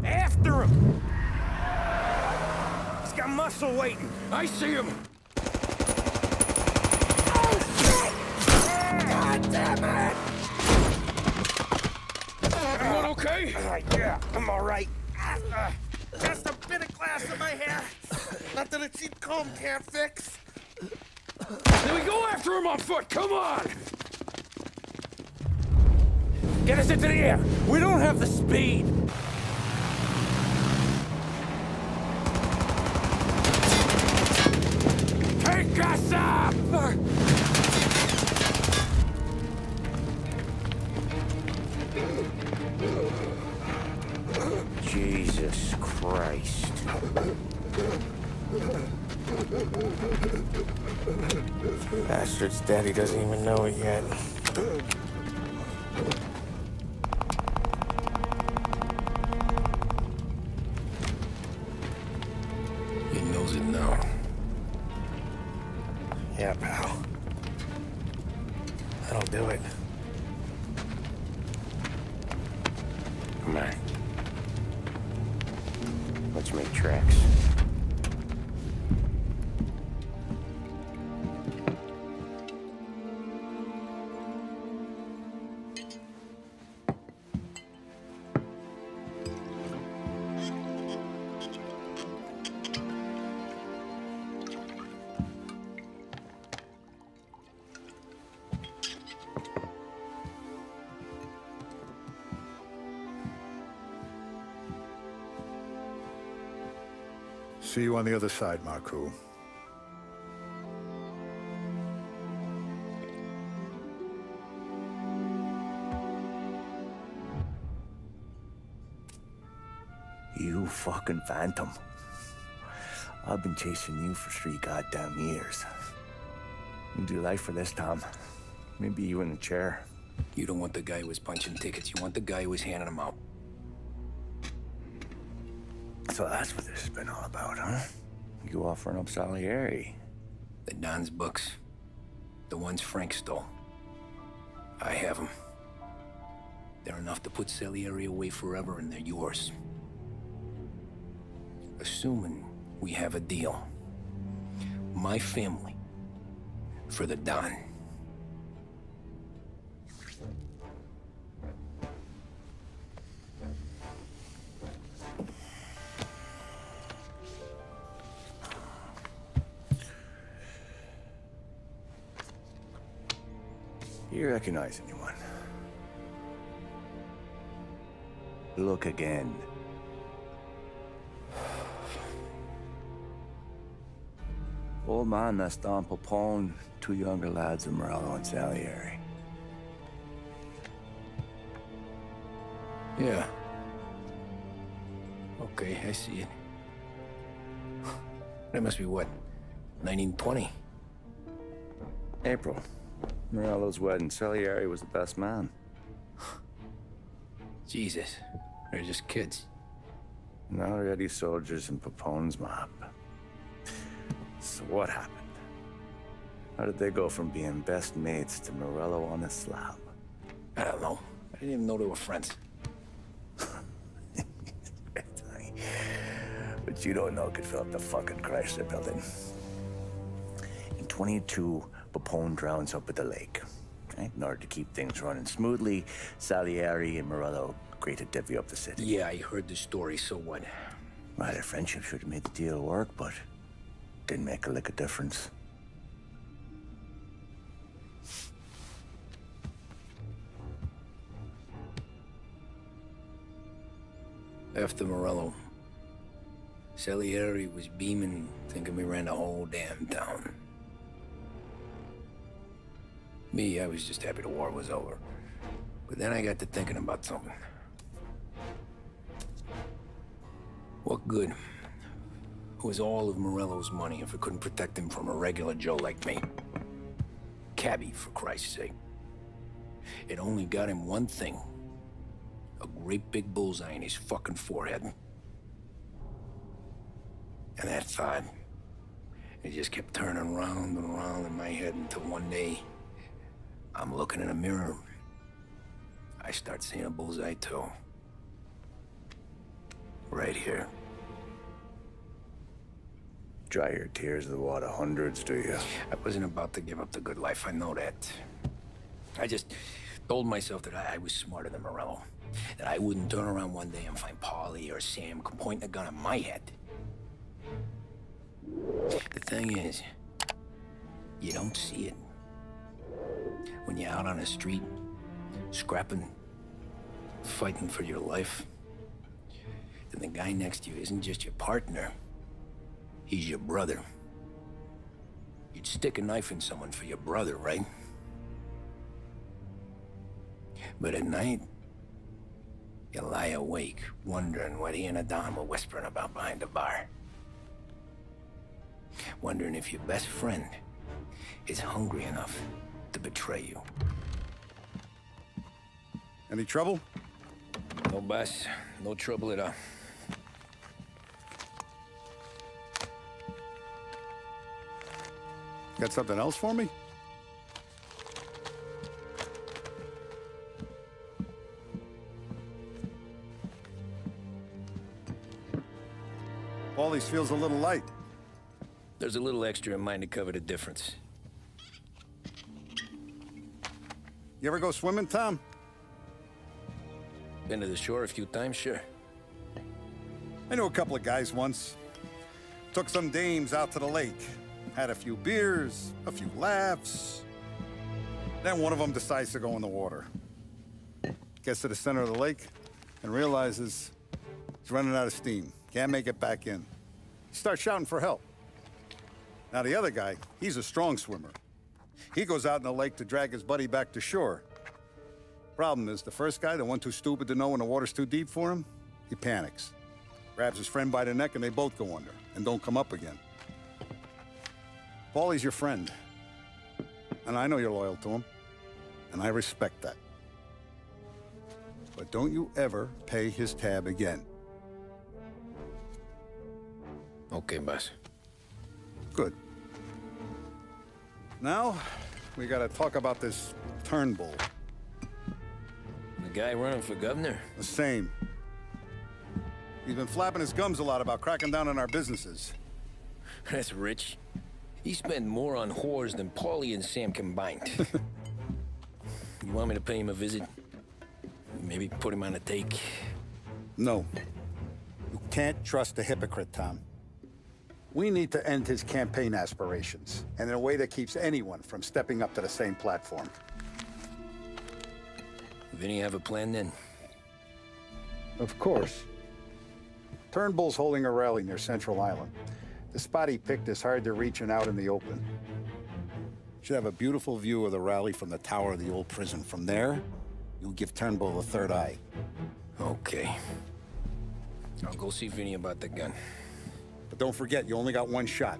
After him! He's got muscle waiting. I see him. Oh, shit! God damn it! Everyone okay? Yeah, I'm all right. Just a bit of glass in my hair. Nothing a cheap comb can't fix. Then we go after him on foot. Come on! Get us into the air. We don't have the speed. Take us up! Jesus Christ. Bastard's daddy doesn't even know it yet. He knows it now. Yeah, pal. That'll do it. Come on. Let's make tracks. See you on the other side, Marku. You fucking phantom. I've been chasing you for 3 goddamn years. You do life for this, Tom. Maybe you in a chair. You don't want the guy who was punching tickets. You want the guy who was handing them out. So that's what this has been all about, huh? You offering up Salieri. The Don's books. The ones Frank stole. I have them. They're enough to put Salieri away forever, and they're yours. Assuming we have a deal. My family. For the Don. You recognize anyone? Look again. Old man that's Don Popone, 2 younger lads of Morello and Salieri. Yeah. Okay, I see it. That must be what? 1920? April. Morello's wedding. Salieri was the best man. Jesus. They're just kids. Now already soldiers in Papone's mob. So what happened? How did they go from being best mates to Morello on a slab? I don't know. I didn't even know they were friends. But you don't know could fill up the fucking Chrysler building. In 22, Capone drowns up at the lake. Right? In order to keep things running smoothly, Salieri and Morello agreed to divvy up the city. Yeah, I heard the story, so what? Well, their friendship should have made the deal work, but didn't make a lick of difference. After Morello, Salieri was beaming, thinking we ran the whole damn town. Me, I was just happy the war was over. But then I got to thinking about something. What good was all of Morello's money if it couldn't protect him from a regular Joe like me? Cabbie, for Christ's sake. It only got him one thing. A great big bullseye in his fucking forehead. And that thought, it just kept turning round and round in my head until one day, I'm looking in a mirror. I start seeing a bullseye too. Right here. Dry your tears of the water hundreds, do you? I wasn't about to give up the good life, I know that. I just told myself that I was smarter than Morello. That I wouldn't turn around one day and find Paulie or Sam pointing a gun at my head. The thing is, you don't see it. When you're out on the street, scrapping, fighting for your life, then the guy next to you isn't just your partner, he's your brother. You'd stick a knife in someone for your brother, right? But at night, you lie awake, wondering what he and Adam were whispering about behind the bar. Wondering if your best friend is hungry enough to betray you. Any trouble? No, boss. No trouble at all. Got something else for me? Paulie's feels a little light. There's a little extra in mine to cover the difference. You ever go swimming, Tom? Been to the shore a few times, sure. I knew a couple of guys once. Took some dames out to the lake. Had a few beers, a few laughs. Then one of them decides to go in the water. Gets to the center of the lake and realizes he's running out of steam. Can't make it back in. He starts shouting for help. Now the other guy, he's a strong swimmer. He goes out in the lake to drag his buddy back to shore. Problem is, the first guy, the one too stupid to know when the water's too deep for him, he panics. Grabs his friend by the neck and they both go under and don't come up again. Paulie's your friend. And I know you're loyal to him. And I respect that. But don't you ever pay his tab again. Okay, boss. Good. Now, we gotta talk about this Turnbull. The guy running for governor? The same. He's been flapping his gums a lot about cracking down on our businesses. That's rich. He spent more on whores than Paulie and Sam combined. You want me to pay him a visit? Maybe put him on a take? No. You can't trust a hypocrite, Tom. We need to end his campaign aspirations, and in a way that keeps anyone from stepping up to the same platform. Vinny have a plan then? Of course. Turnbull's holding a rally near Central Island. The spot he picked is hard to reach and out in the open. Should have a beautiful view of the rally from the tower of the old prison. From there, you'll give Turnbull the third eye. Okay. I'll go see Vinny about the gun. But don't forget, you only got one shot.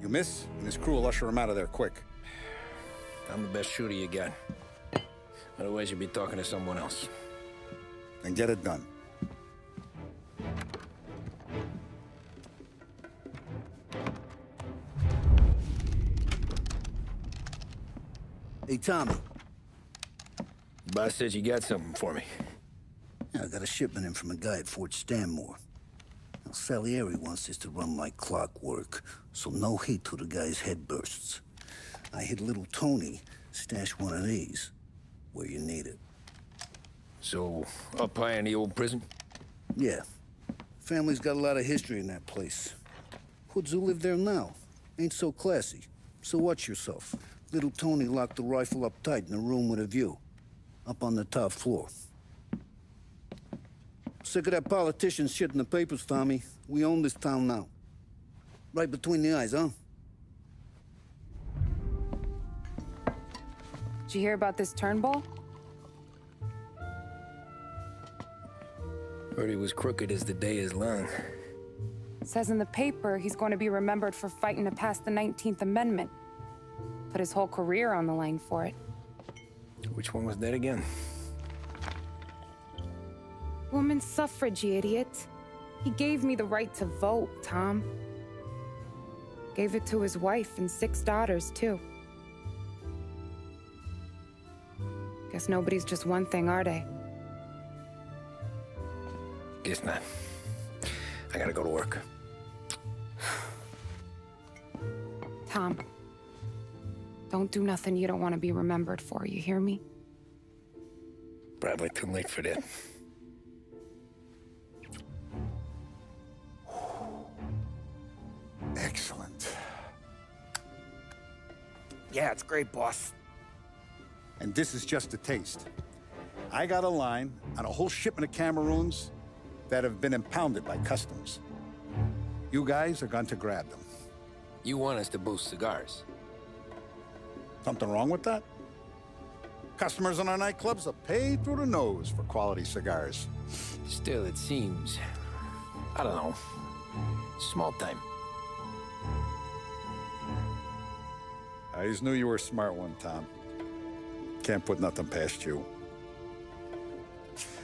You miss, and his crew will usher him out of there quick. I'm the best shooter you got. Otherwise, you'd be talking to someone else. Then get it done. Hey, Tommy. Boss said you got something for me. Yeah, I got a shipment in from a guy at Fort Stanmore. Now, Salieri wants this to run like clockwork, so no heat till the guy's head bursts. I hit little Tony stash one of these where you need it. So, up high in the old prison? Yeah. Family's got a lot of history in that place. Hoods who live there now ain't so classy. So watch yourself. Little Tony locked the rifle up tight in a room with a view. Up on the top floor. Sick of that politician shit in the papers, Tommy. We own this town now. Right between the eyes, huh? Did you hear about this Turnbull? Heard he was crooked as the day is long. Says in the paper he's going to be remembered for fighting to pass the 19th Amendment. Put his whole career on the line for it. Which one was that again? Women's suffrage, you idiot. He gave me the right to vote, Tom. Gave it to his wife and 6 daughters, too. Guess nobody's just one thing, are they? Guess not. I gotta go to work. Tom, don't do nothing you don't want to be remembered for, you hear me? Probably too late for that. Excellent. Yeah, it's great, boss. And this is just a taste. I got a line on a whole shipment of Cameroons that have been impounded by customs. You guys are going to grab them. You want us to boost cigars? Something wrong with that? Customers in our nightclubs are paid through the nose for quality cigars. Still, it seems... I don't know. Small time. I always knew you were a smart one, Tom. Can't put nothing past you.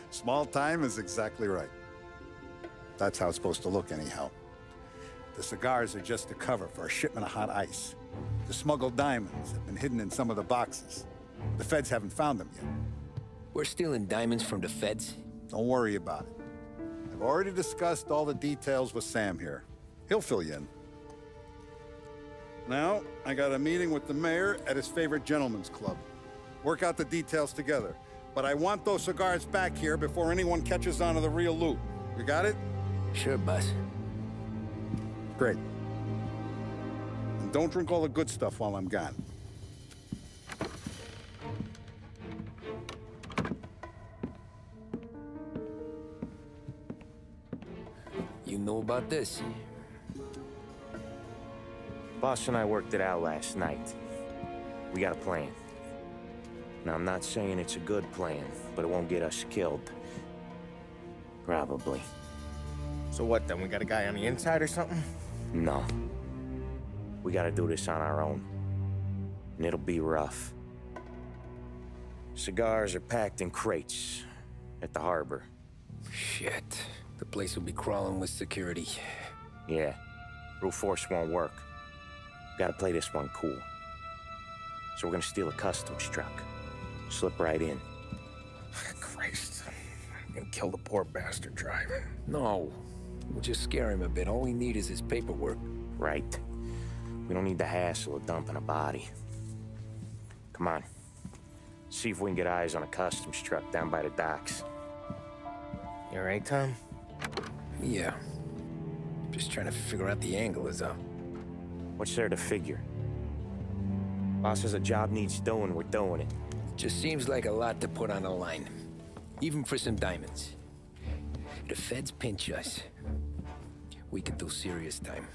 Small time is exactly right. That's how it's supposed to look anyhow. The cigars are just a cover for a shipment of hot ice. The smuggled diamonds have been hidden in some of the boxes. The feds haven't found them yet. We're stealing diamonds from the feds? Don't worry about it. I've already discussed all the details with Sam here. He'll fill you in. Now, I got a meeting with the mayor at his favorite gentleman's club. Work out the details together. But I want those cigars back here before anyone catches on to the real loot. You got it? Sure, boss. Great. And don't drink all the good stuff while I'm gone. You know about this? Boss and I worked it out last night. We got a plan. Now, I'm not saying it's a good plan, but it won't get us killed. Probably. So what, then? We got a guy on the inside or something? No. We gotta do this on our own. And it'll be rough. Cigars are packed in crates at the harbor. Shit. The place will be crawling with security. Yeah. Brute force won't work. Gotta play this one cool. So we're gonna steal a customs truck. Slip right in. Christ. I'm gonna kill the poor bastard driver. No. We'll just scare him a bit. All we need is his paperwork. Right. We don't need the hassle of dumping a body. Come on. See if we can get eyes on a customs truck down by the docks. You all right, Tom? Yeah. Just trying to figure out the angle is up. What's there to figure? Boss says a job needs doing, we're doing it. Just seems like a lot to put on the line. Even for some diamonds. If the feds pinch us, we could do serious time.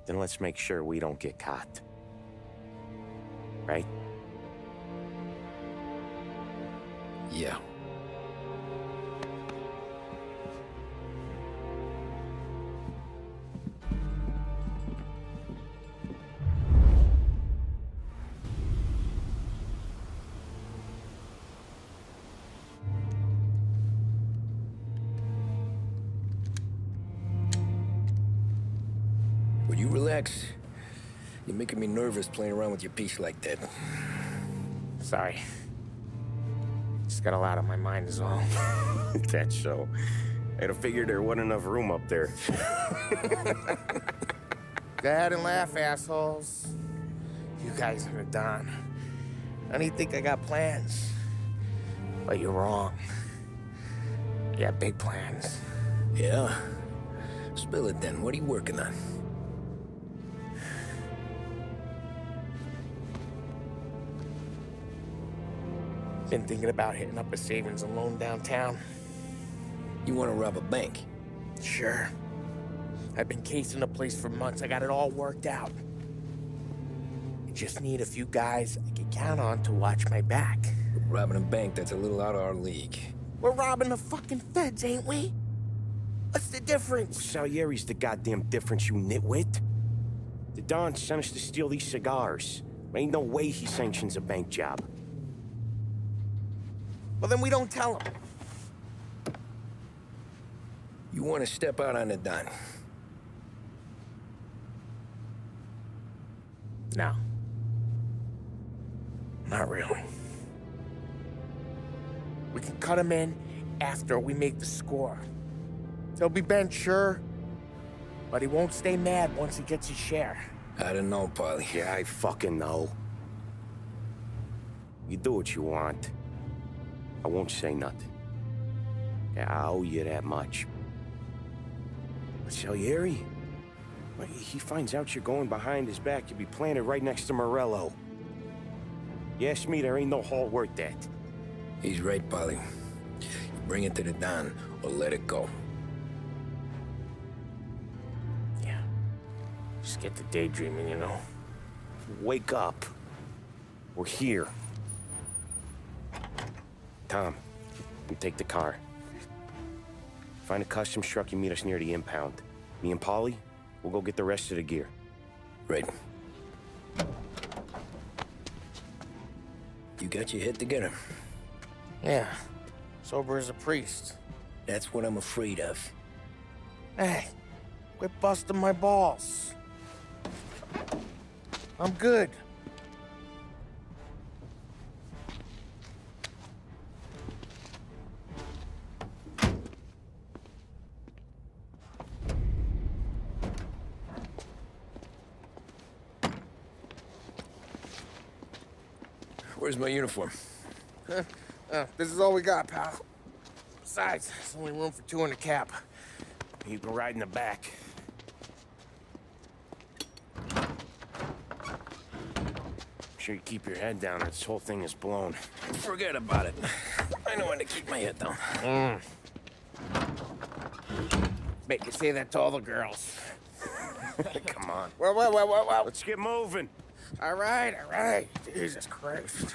Then let's make sure we don't get caught. Right? Yeah. Will you relax? You're making me nervous playing around with your piece like that. Sorry. Just got a lot on my mind is all. That's so. I'd have figured there wasn't enough room up there. Go ahead and laugh, assholes. You guys are done. I don't think I got plans. But you're wrong. I got big plans. Yeah? Spill it then. What are you working on? Been thinking about hitting up a savings and loan downtown. You want to rob a bank? Sure. I've been casing the place for months. I got it all worked out. I just need a few guys I can count on to watch my back. Robbing a bank, that's a little out of our league. We're robbing the fucking feds, ain't we? What's the difference? Salieri's the goddamn difference, you nitwit. The Don sent us to steal these cigars. Ain't no way he sanctions a bank job. Well, then we don't tell him. You want to step out on the Don? No. Not really. We can cut him in after we make the score. He'll be bent, sure, but he won't stay mad once he gets his share. I don't know, Polly. Yeah, I fucking know. You do what you want. I won't say nothing. Yeah, I owe you that much. But Salieri, well, he finds out you're going behind his back, you'll be planted right next to Morello. You ask me, there ain't no haul worth that. He's right, Polly. You bring it to the Don, or let it go. Yeah. Just get to daydreaming, you know? Wake up. We're here. Tom, you take the car. Find a customs truck, you meet us near the impound. Me and Polly, we'll go get the rest of the gear. Right. You got your head together? Yeah. Sober as a priest. That's what I'm afraid of. Hey, quit busting my balls. I'm good. Where's my uniform? This is all we got, pal. Besides, there's only room for 2 in the cab. You can ride in the back. Make sure you keep your head down or this whole thing is blown. Forget about it. I know when to keep my head down. Bet you say that to all the girls. Come on. Well. Let's get moving. All right. Jesus Christ.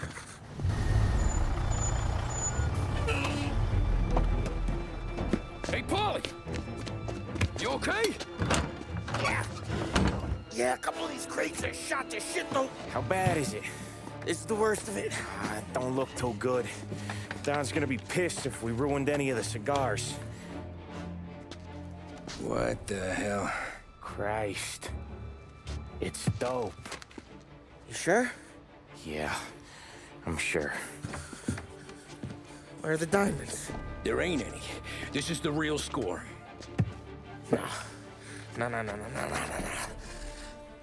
Hey, Polly! You okay? Yeah, a couple of these crates are shot to shit, though. How bad is it? It's the worst of it. It don't look too good. Don's gonna be pissed if we ruined any of the cigars. What the hell? Christ. It's dope. You sure? Yeah, I'm sure. Where are the diamonds? There ain't any. This is the real score. No.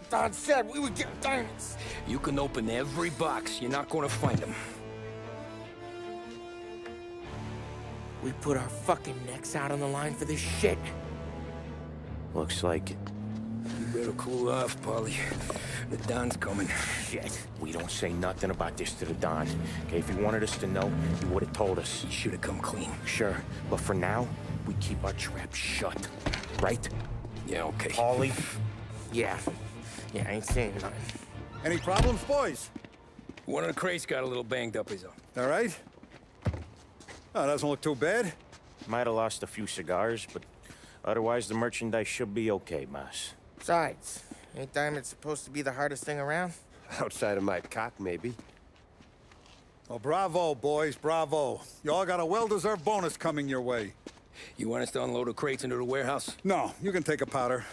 Don said we would get diamonds. You can open every box. You're not going to find them. We put our fucking necks out on the line for this shit. Looks like it. You better cool off, Polly. The Don's coming. Shit. We don't say nothing about this to the Don. Okay, if he wanted us to know, he would have told us. He should have come clean. Sure, but for now, we keep our trap shut. Right? Yeah, okay. Polly? Yeah, I ain't saying nothing. Any problems, boys? One of the crates got a little banged up, is all. All right. Oh, doesn't look too bad. Might have lost a few cigars, but otherwise the merchandise should be okay, boss. Besides, ain't diamonds supposed to be the hardest thing around? Outside of my cock, maybe. Well, bravo, boys, bravo. You all got a well-deserved bonus coming your way. You want us to unload the crates into the warehouse? No, you can take a powder.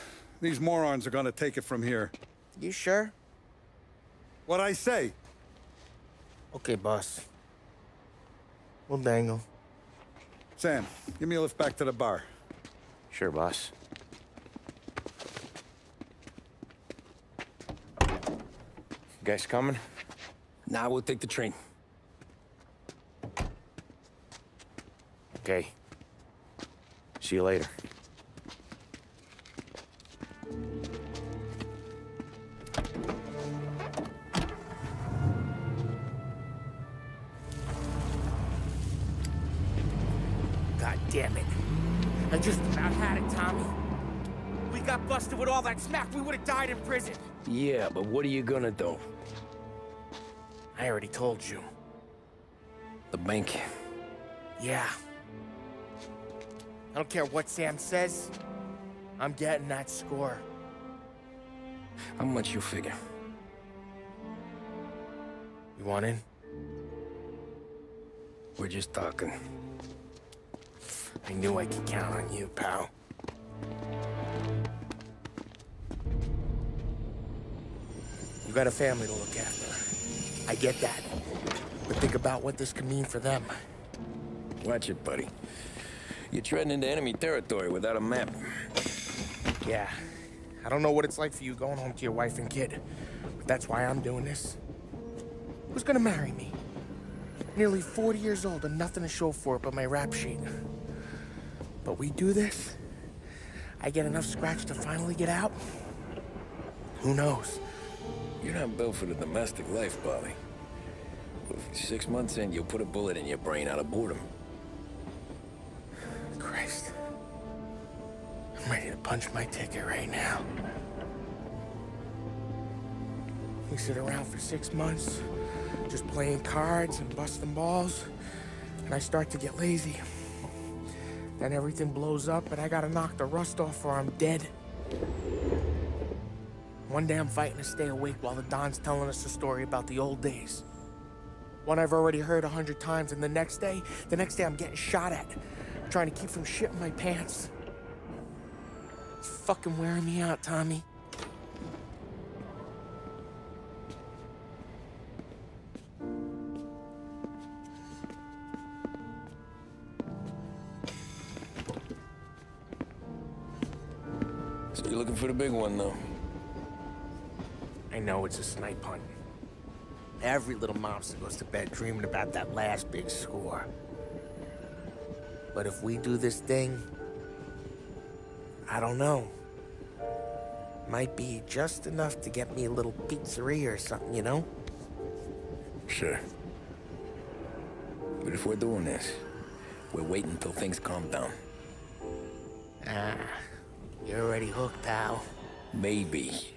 These morons are gonna take it from here. You sure? What'd I say? Okay, boss. We'll dangle. Sam, give me a lift back to the bar. Sure, boss. Guys coming? Nah, we'll take the train. Okay. See you later. God damn it. I just about had it, Tommy. We got busted with all that smack, we would have died in prison. Yeah, but what are you gonna do? I already told you. The bank. Yeah. I don't care what Sam says. I'm getting that score. How much you figure? You want in? We're just talking. I knew I could count on you, pal. You got a family to look after. I get that. But think about what this could mean for them. Watch it, buddy. You're treading into enemy territory without a map. Yeah. I don't know what it's like for you going home to your wife and kid. But that's why I'm doing this. Who's gonna marry me? Nearly 40 years old and nothing to show for it but my rap sheet. But we do this, I get enough scratch to finally get out? Who knows? You're not built for the domestic life, Bobby. 6 months in, you'll put a bullet in your brain out of boredom. Christ. I'm ready to punch my ticket right now. We sit around for 6 months, just playing cards and busting balls, and I start to get lazy. Then everything blows up, and I gotta knock the rust off or I'm dead. One day I'm fighting to stay awake while the Don's telling us a story about the old days. One I've already heard 100 times, and the next day I'm getting shot at, trying to keep from shitting my pants. It's fucking wearing me out, Tommy. So you're looking for the big one, though? I know it's a snipe hunt. Every little mobster goes to bed dreaming about that last big score. But if we do this thing, I don't know. Might be just enough to get me a little pizzeria or something, you know? Sure. But if we're doing this, we're waiting until things calm down. Ah, you're already hooked, pal. Maybe.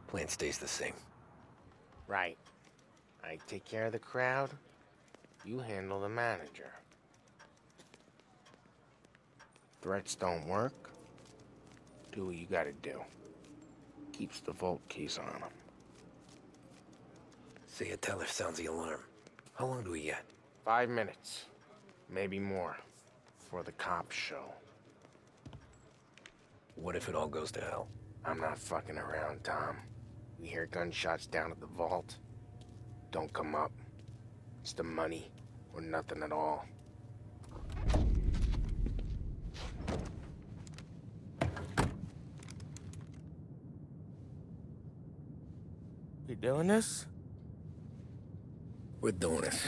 Plan stays the same. Right. I take care of the crowd, you handle the manager. Threats don't work, do what you gotta do. Keeps the vault keys on them. Say a teller sounds the alarm. How long do we get? 5 minutes, maybe more, before the cops show. What if it all goes to hell? I'm not fucking around, Tom. We hear gunshots down at the vault. Don't come up. It's the money or nothing at all. You doing this? We're doing this.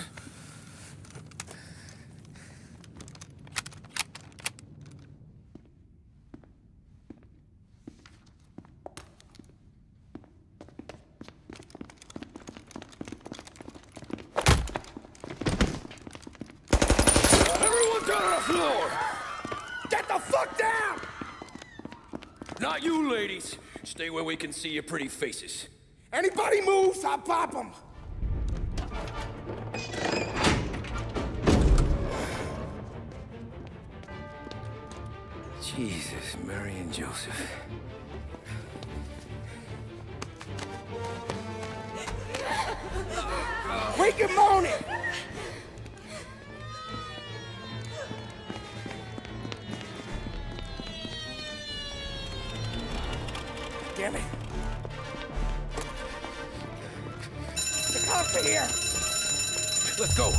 Everyone down on the floor! Get the fuck down! Not you, ladies. Stay where we can see your pretty faces. Anybody moves, I'll pop them! Jesus, Mary and Joseph. Wake him moaning! Damn it. The cops are here! Let's go.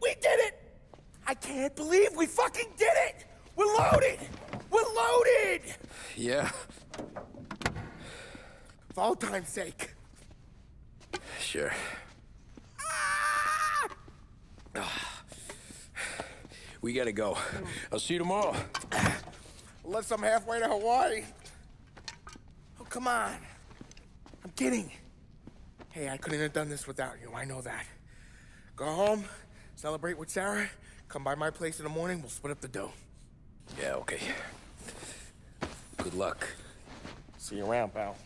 We did it! I can't believe we fucking did it! We're loaded! We're loaded! Yeah. For all time's sake. Sure. We gotta go. I'll see you tomorrow. Unless I'm halfway to Hawaii. Oh, come on. I'm kidding. Hey, I couldn't have done this without you. I know that. Go home, celebrate with Sarah, come by my place in the morning, we'll split up the dough. Yeah, okay. Good luck. See you around, pal.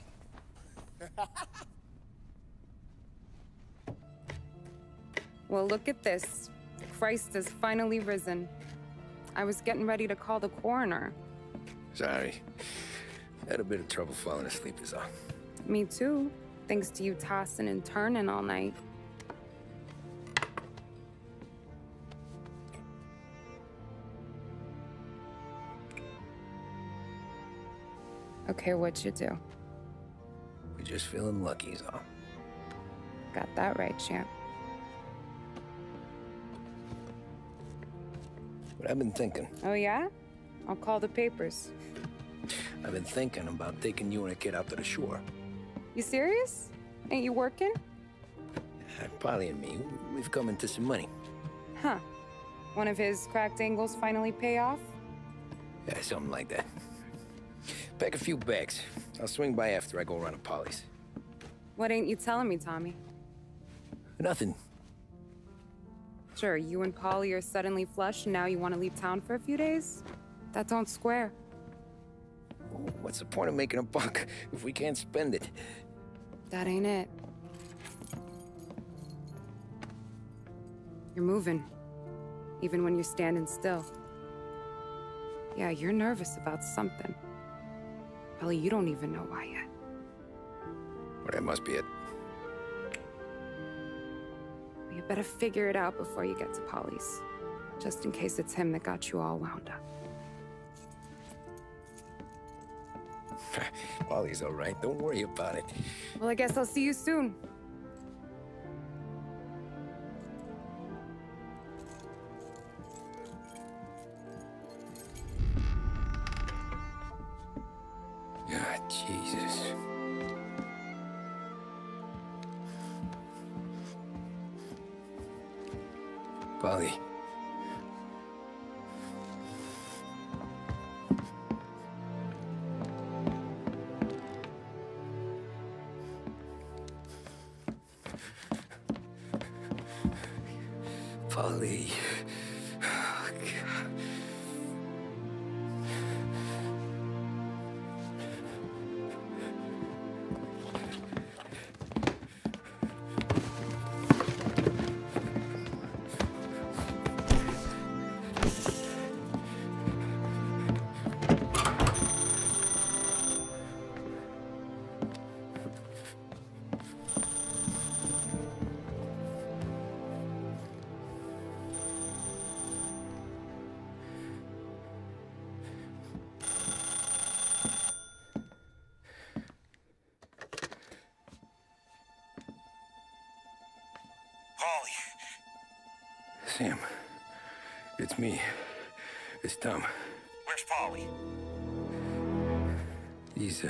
Well, look at this. Christ has finally risen. I was getting ready to call the coroner. Sorry. Had a bit of trouble falling asleep is all. Me too, thanks to you tossing and turning all night. Okay, what'd you do? We're just feeling lucky is all. Got that right, champ. But I've been thinking. Oh, yeah? I'll call the papers. I've been thinking about taking you and a kid out to the shore. You serious? Ain't you working? Polly and me, we've come into some money. Huh. One of his cracked angles finally pay off? Yeah, something like that. Pack a few bags. I'll swing by after I go around to Polly's. What ain't you telling me, Tommy? Nothing. Sure, you and Polly are suddenly flush and now you want to leave town for a few days? That don't square. What's the point of making a buck if we can't spend it? That ain't it. You're moving, even when you're standing still. Yeah, you're nervous about something. Probably you don't even know why yet. Well, that must be it. Well, you better figure it out before you get to Polly's. Just in case it's him that got you all wound up. Polly's all right. Don't worry about it. Well, I guess I'll see you soon. Ah, Jesus. Polly. Polly. Oh, God. Sam, it's me. It's Tom. Where's Polly? He's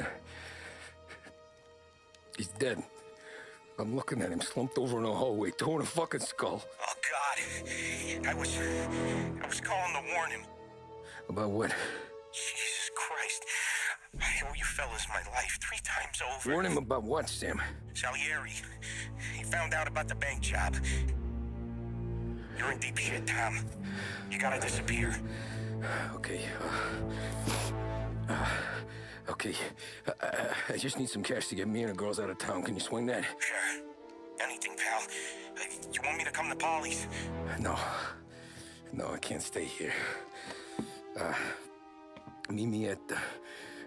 dead. I'm looking at him slumped over in a hallway, torn a fucking skull. Oh, God. I was calling to warn him. About what? Jesus Christ. I owe you fellas my life 3 times over. Warn him about what, Sam? Salieri. He found out about the bank job. You're in deep shit, Tom. You gotta disappear. Okay. Okay. I just need some cash to get me and the girls out of town. Can you swing that? Sure. Anything, pal. You want me to come to Polly's? No. No, I can't stay here. Meet me at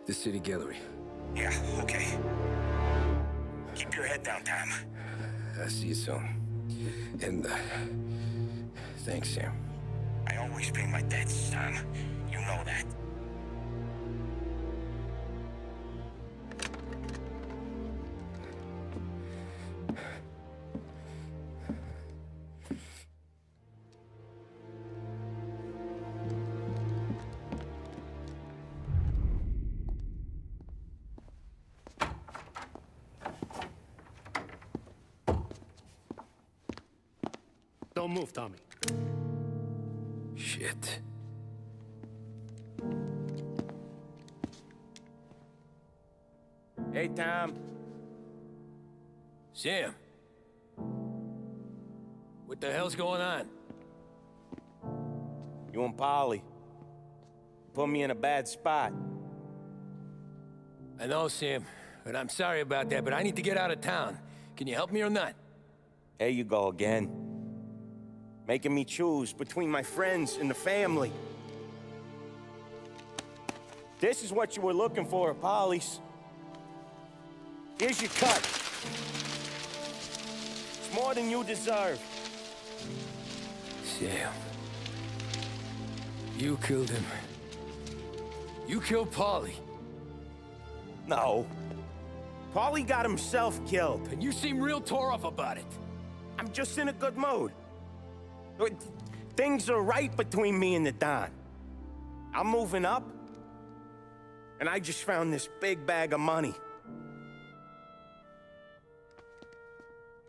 the city gallery. Yeah, okay. Keep your head down, Tom. I'll see you soon. And, thanks, Sam. I always pay my debts, son. You know that. Don't move, Tommy. Shit. Hey, Tom. Sam. What the hell's going on? You and Polly put me in a bad spot. I know, Sam, and I'm sorry about that, but I need to get out of town. Can you help me or not? There you go again. Making me choose between my friends and the family. This is what you were looking for at Polly's. Here's your cut. It's more than you deserve. Sam. You killed him. You killed Polly. No. Polly got himself killed. And you seem real tore up about it. I'm just in a good mood. Things are right between me and the Don. I'm moving up, and I just found this big bag of money.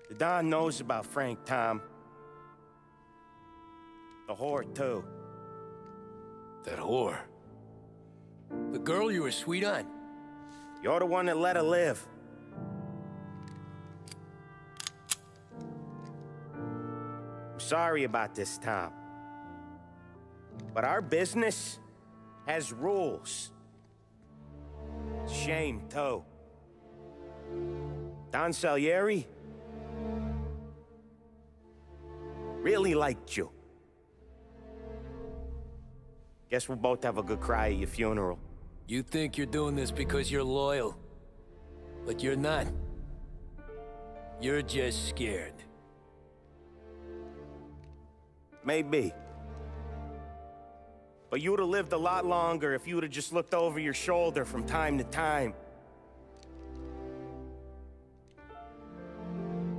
The Don knows about Frank, Tom. The whore, too. That whore? The girl you were sweet on? You're the one that let her live. I'm sorry about this, Tom. But our business has rules. Shame, too. Don Salieri really liked you. Guess we'll both have a good cry at your funeral. You think you're doing this because you're loyal, but you're not. You're just scared. Maybe. But you'd have lived a lot longer if you'd have just looked over your shoulder from time to time.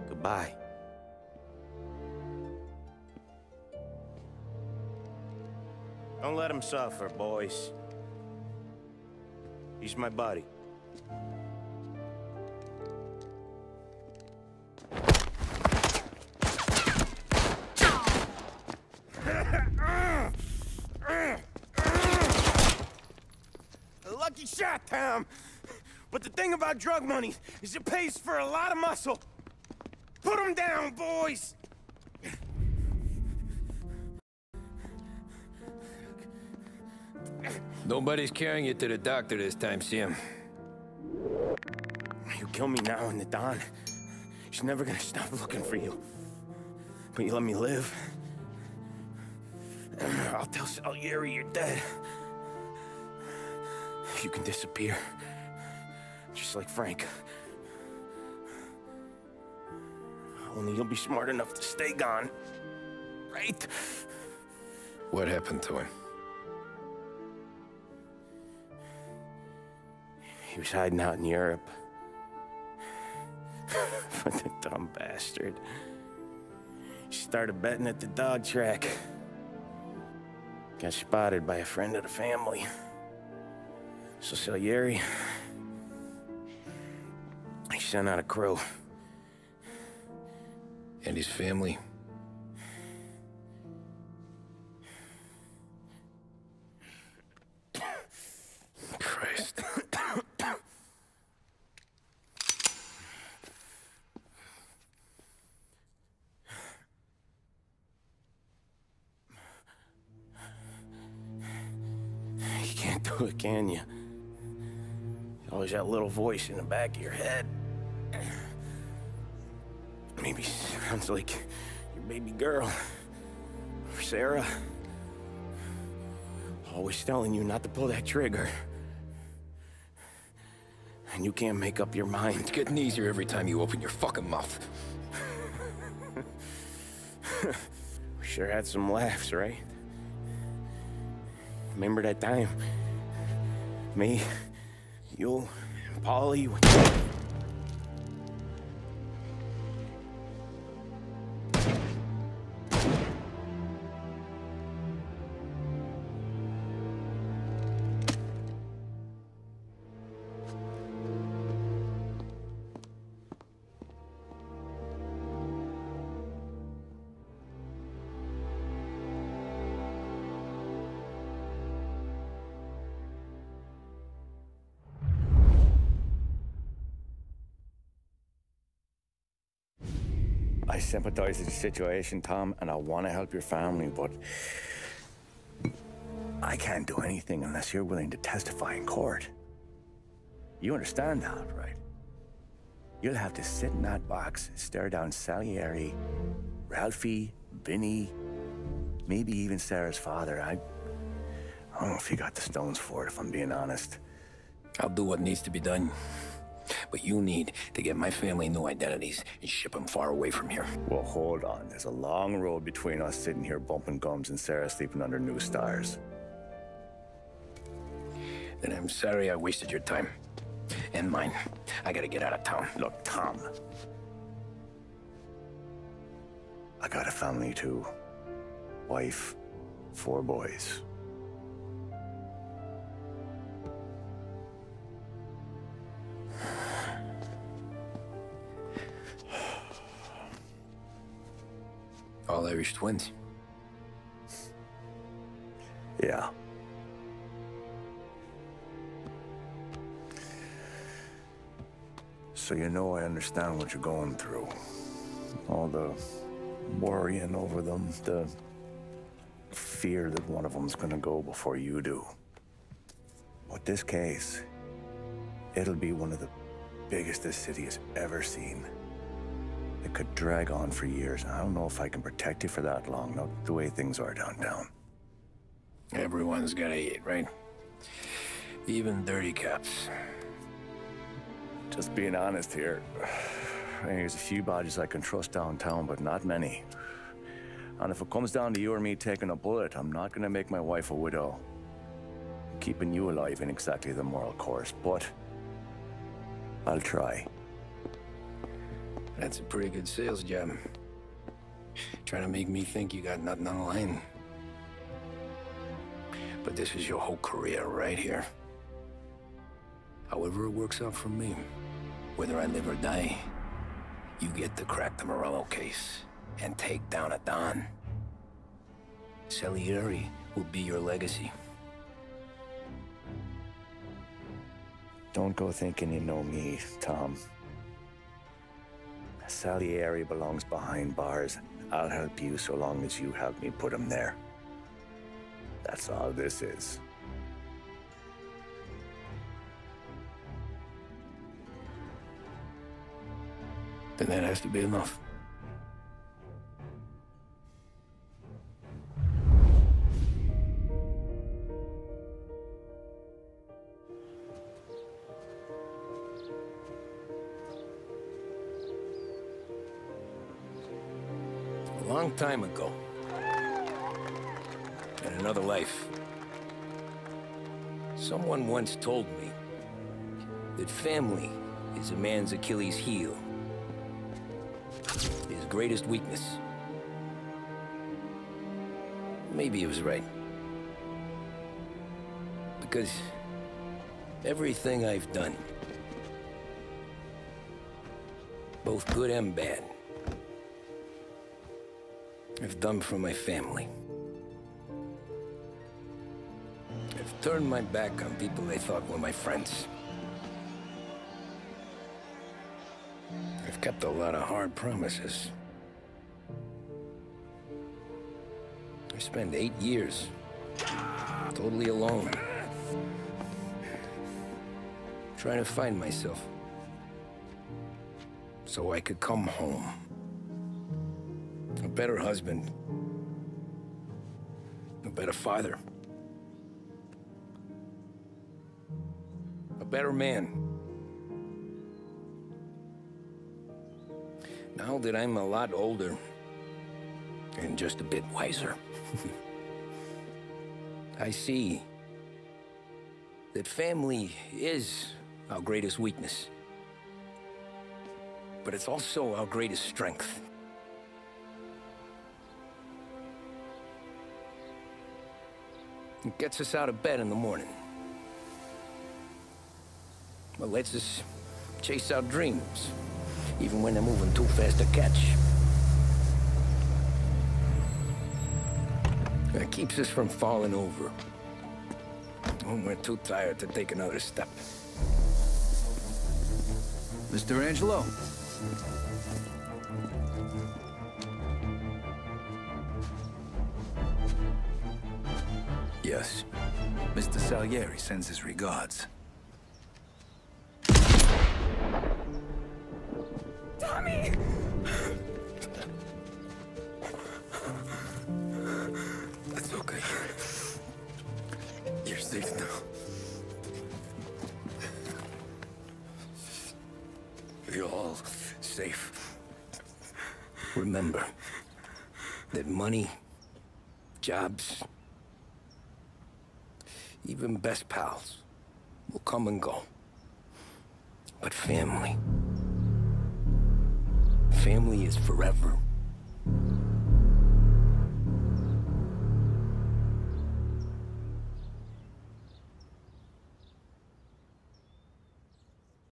Goodbye. Don't let him suffer, boys. He's my buddy. Lucky shot, Tom. But the thing about drug money is it pays for a lot of muscle. Put him down, boys! Nobody's carrying you to the doctor this time, Sam. You kill me now and the Don. She's never gonna stop looking for you. But you let me live. I'll tell Salieri you're dead. You can disappear. Just like Frank. Only you'll be smart enough to stay gone. Right? What happened to him? He was hiding out in Europe. But the dumb bastard. He started betting at the dog track. Got spotted by a friend of the family. So Salieri, he sent out a crew. And his family? Christ. You can't do it, can you? Always that little voice in the back of your head. Maybe sounds like your baby girl. Or Sarah. Always telling you not to pull that trigger. And you can't make up your mind. It's getting easier every time you open your fucking mouth. We sure had some laughs, right? Remember that time? Me, you, Paulie. I sympathize with the situation, Tom, and I want to help your family, but I can't do anything unless you're willing to testify in court. You understand that, right? You'll have to sit in that box, stare down Salieri, Ralphie, Vinny, maybe even Sarah's father. I don't know if you got the stones for it, if I'm being honest. I'll do what needs to be done. But you need to get my family new identities and ship them far away from here. Well, hold on. There's a long road between us sitting here bumping gums and Sarah sleeping under new stars. Then I'm sorry I wasted your time. And mine. I gotta get out of town. Look, Tom. I got a family too. Wife, 4 boys. All Irish twins. Yeah. So you know I understand what you're going through. All the worrying over them, the fear that one of them's gonna go before you do. But this case, it'll be one of the biggest this city has ever seen. It could drag on for years, and I don't know if I can protect you for that long, not the way things are downtown. Everyone's gotta eat, right? Even dirty cops. Just being honest here, there's a few bodies I can trust downtown, but not many. And if it comes down to you or me taking a bullet, I'm not gonna make my wife a widow. Keeping you alive ain't exactly the moral course, but I'll try. That's a pretty good sales job. Trying to make me think you got nothing on the line. But this is your whole career right here. However it works out for me, whether I live or die, you get to crack the Morello case and take down a Don. Salieri will be your legacy. Don't go thinking you know me, Tom. Salieri belongs behind bars. I'll help you so long as you help me put him there. That's all this is. Then that has to be enough. A long time ago, in another life, someone once told me that family is a man's Achilles heel, his greatest weakness. Maybe he was right. Because everything I've done, both good and bad, I've done for my family. I've turned my back on people they thought were my friends. I've kept a lot of hard promises. I spent 8 years totally alone, trying to find myself so I could come home. A better husband, a better father, a better man. Now that I'm a lot older and just a bit wiser, I see that family is our greatest weakness. But it's also our greatest strength. It gets us out of bed in the morning. It lets us chase our dreams, even when they're moving too fast to catch. It keeps us from falling over when we're too tired to take another step. Mr. Angelo. Yes. Mr. Salieri sends his regards. Tommy! That's okay. You're safe now. You're all safe. Remember that money, jobs, even best pals will come and go. But family is forever.